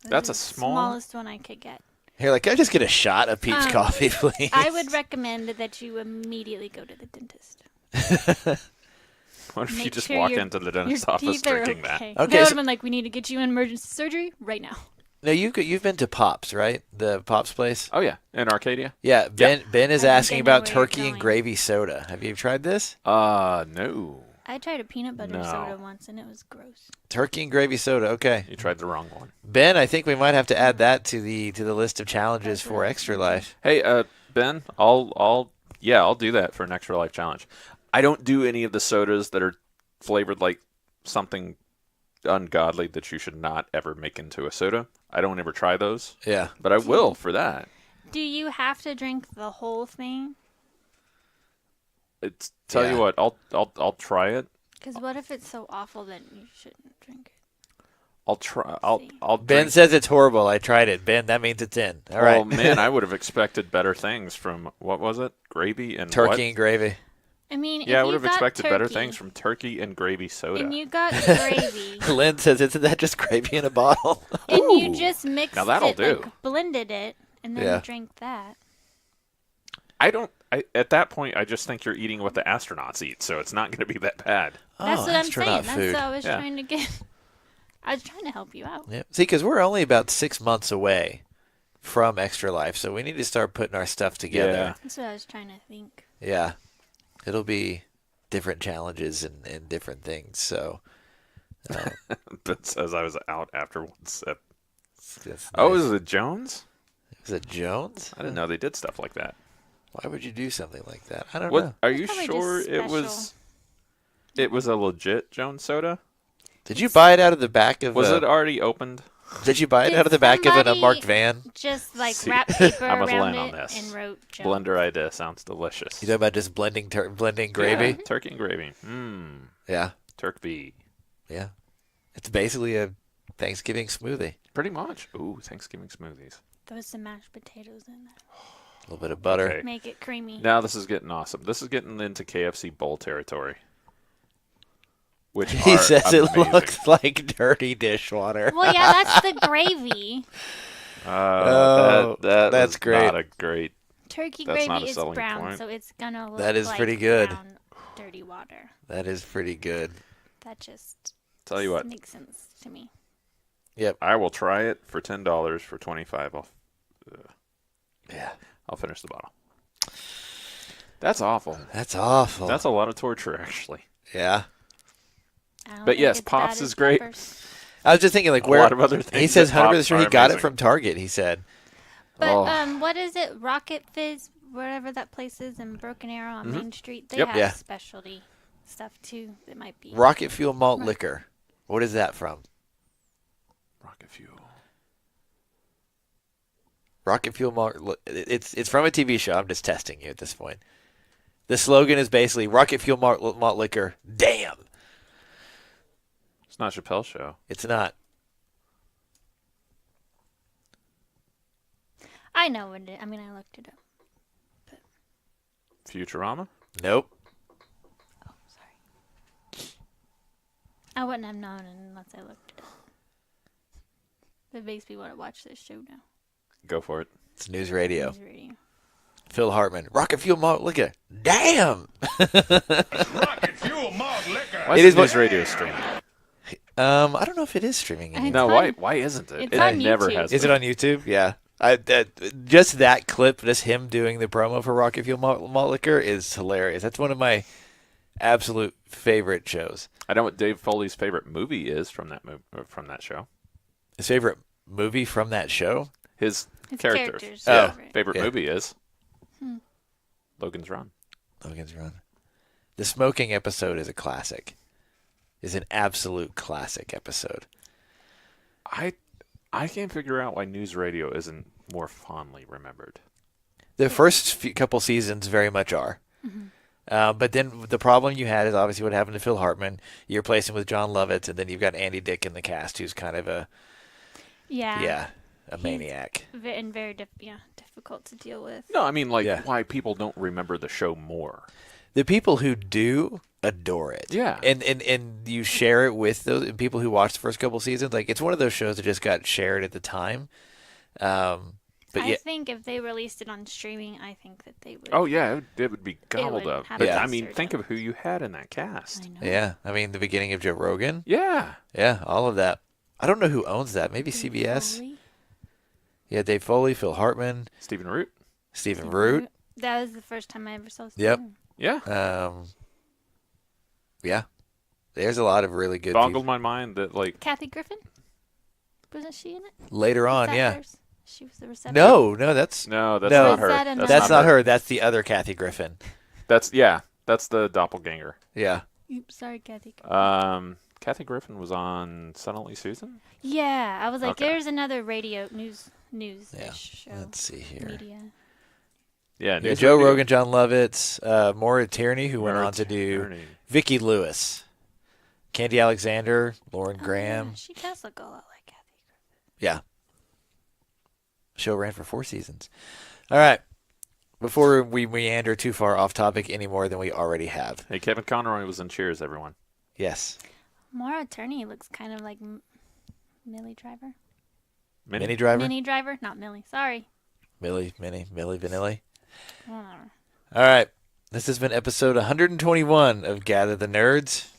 This That's is a the small? smallest one I could get. Here, like, can I just get a shot of Peeps coffee, please? I would recommend that you immediately go to the dentist. What if you Make just sure walk your- into the Your dentist's office teeth are drinking that? okay. Okay, They would so- have been like, "We need to get you in emergency surgery right now." No, you've been to Pops, right? The Pops place? Oh yeah, in Arcadia. Yeah, Ben is I think asking I know about where you're turkey and going. gravy soda. Have you tried this? No. I tried a peanut butter No. soda once, and it was gross. Turkey and gravy soda. Okay. You tried the wrong one. Ben, I think we might have to add that to the list of challenges for Extra Life. Hey, Ben, I'll do that for an Extra Life challenge. I don't do any of the sodas that are flavored like something ungodly that you should not ever make into a soda. I don't ever try those, Yeah. but I will for that. Do you have to drink the whole thing? Tell Yeah. you what, I'll try it. Because what if it's so awful that you shouldn't drink it? I'll try. I'll See. Ben drink. says it's horrible. I tried it. Ben, that means it's in. All right. Well, man, I would have expected better things from what was it? Gravy and Turkey what? and gravy. I mean, Yeah, I if would you have got expected better turkey things from turkey and gravy soda. and you got gravy, Lynn says, isn't that just gravy in a bottle? and you Ooh. just mixed Now that'll it, do. like blended it, and then Yeah. drank that. At that point, I just think you're eating what the astronauts eat, so it's not going to be that bad. That's Oh, what I'm saying. astronaut That's food. what I was Yeah. trying to get. I was trying to help you out. Yeah. See, because we're only about 6 months away from Extra Life, so we need to start putting our stuff together. That's what I was trying to think. Yeah. It'll be different challenges and different things. So, But says I was out after one sip. that's Oh, nice. is it Jones? Is it Jones? I didn't know they did stuff like that. Why would you do something like that? I don't What? know. Are It's you probably sure just it was? It was a legit Jones soda. Did you buy it out of the back of? Was it already opened? Did you buy it Did out of the back of an somebody- unmarked van? Just like See, wrap paper I'm with around Len on it this. and wrote Jones. Blender idea sounds delicious. You talking about just blending gravy? Yeah, turkey and gravy. Mmm. Yeah, Turkey. yeah. It's basically a Thanksgiving smoothie. Pretty much. Ooh, Thanksgiving smoothies. Throw some mashed potatoes in there. A little bit of butter. Okay. Make it creamy. Now this is getting awesome. This is getting into KFC bowl territory. Which He are says amazing. it looks like dirty dishwater. Well, yeah, that's the gravy. Oh, that that's was great. Not a great. Turkey That's not gravy a is selling brown, point. so it's gonna look That is like pretty good. brown, dirty water. That is pretty good. That just Tell you what, makes sense to me. I will try it for $10 for $25. Yeah, I'll finish the bottle. That's awful. that's awful. That's a lot of torture, actually. Yeah. I don't But think yes, it's Pops bad is as great. peppers. I was just thinking, like, A where lot of other he things says that Pops 100% he are got it amazing. from Target. He said, But what is it? Rocket Fizz, wherever that place is in Broken Arrow on Main Street, they have Yeah. specialty stuff too. That might be Rocket Fuel Malt Liquor. What is that from? Rocket Fuel. Rocket Fuel Malt. It's from a TV show. I'm just testing you at this point. The slogan is basically Rocket Fuel Malt Liquor. Damn. It's not Chappelle's Show. It's not. I know what it is. I mean, I looked it up. Futurama? Nope. Oh, sorry. I wouldn't have known unless I looked it up. That makes me want to watch this show now. Go for it. It's news radio. News radio. Phil Hartman. Rocket Fuel Malt Liquor. Damn. Rocket Fuel Malt Liquor. Why It is is what- news radio streaming? I don't know if it is streaming anymore. It's No, on- why isn't it? it's It on never YouTube. has Is it been. on YouTube? Yeah. Just that clip, just him doing the promo for Rocket Fuel Malt Liquor is hilarious. That's one of my absolute favorite shows. I know what Dave Foley's favorite movie is from that show. His favorite movie from that show? His His characters. characters. Yeah. Favorite. Favorite Yeah. movie is Logan's Run. Logan's Run. The smoking episode is a classic. Is an absolute classic episode. I can't figure out why news radio isn't more fondly remembered. The first couple seasons very much are. But then the problem you had is obviously what happened to Phil Hartman. You replace him with John Lovitz, and then you've got Andy Dick in the cast, who's kind of a maniac. Very difficult to deal with. No, I mean Yeah. why people don't remember the show more. The people who do adore it. Yeah. And you share it with those people who watched the first couple seasons. Like, it's one of those shows that just got shared at the time. But I yeah, think if they released it on streaming, I think that they would. Oh yeah, it would be gobbled would up. have But a I mean, surge think up. of who you had in that cast. I know. yeah. I mean, the beginning of Joe Rogan. Yeah. Yeah, all of that. I don't know who owns that. Maybe CBS. Foley, Yeah, Dave Foley, Phil Hartman, Stephen Root. Stephen Root. That was the first time I ever saw. Yep. Stephen. Yeah. Yeah. There's a lot of really good Boggled my mind that Kathy Griffin. Wasn't she in it? later Was on, that yeah. hers? She was the reception. No, that's no, that's No. not Was her. that another- that's not her. That's the other Kathy Griffin. That's the doppelganger. Yeah. Oops, sorry, Kathy. Griffin. Kathy Griffin was on Suddenly Susan. Yeah, I was like, Okay. there's another radio news Yeah. show. Let's see here. Media. Yeah, Yeah, News Joe Radio. Rogan, John Lovitz, Maura Tierney, who went Maura on to do Tierney. Vicki Lewis, Candy Alexander, Lauren Oh, Graham. yeah, she does look a lot like Kathy. Yeah. Show ran for 4 seasons. All right. Before we meander too far off topic any more than we already have. Hey, Kevin Conroy was in Cheers, everyone. Yes. Maura Tierney looks kind of like Millie Driver. Mini Driver? Minnie Driver, not Millie. Sorry. Millie Vanilli. I don't know. All right. This has been episode 121 of Gather the Nerds.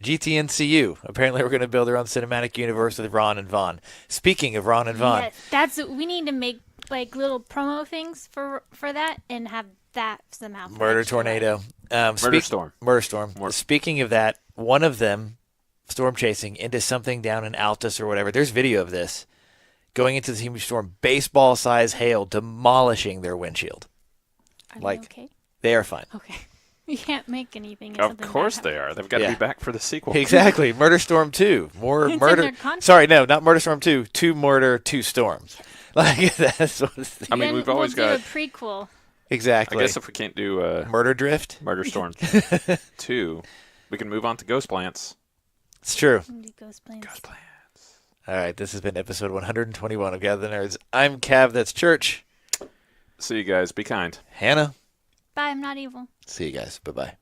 GTNCU. Apparently, we're going to build our own cinematic universe with Ron and Vaughn. Speaking of Ron and Vaughn, Yes, we need to make like little promo things for that and have that somehow. Murder actually, Tornado. Murder Storm. Murder Storm. Speaking of that, one of them, storm chasing into something down in Altus or whatever. There's video of this. Going into the huge storm, baseball-sized hail demolishing their windshield. Are like- they okay? They are fine. Okay. You can't make anything. if Of something course bad they are. happens. They've got to Yeah. be back for the sequel. Exactly. Murder Storm 2. More It's in murder. their contract. Sorry, no, not Murder Storm 2. 2 Murder, 2 Storms. Like, that's what it's I mean, Then we've always we'll got. do a prequel. exactly. I guess if we can't do Murder Drift. Murder Storm 2, we can move on to Ghost Plants. It's true. Do Ghost Planes. Ghost Plants. All right, this has been episode 121 of Gather the Nerds. I'm Cav, that's Church. See you guys. Be kind. Hannah. Bye, I'm not evil. See you guys. Bye-bye.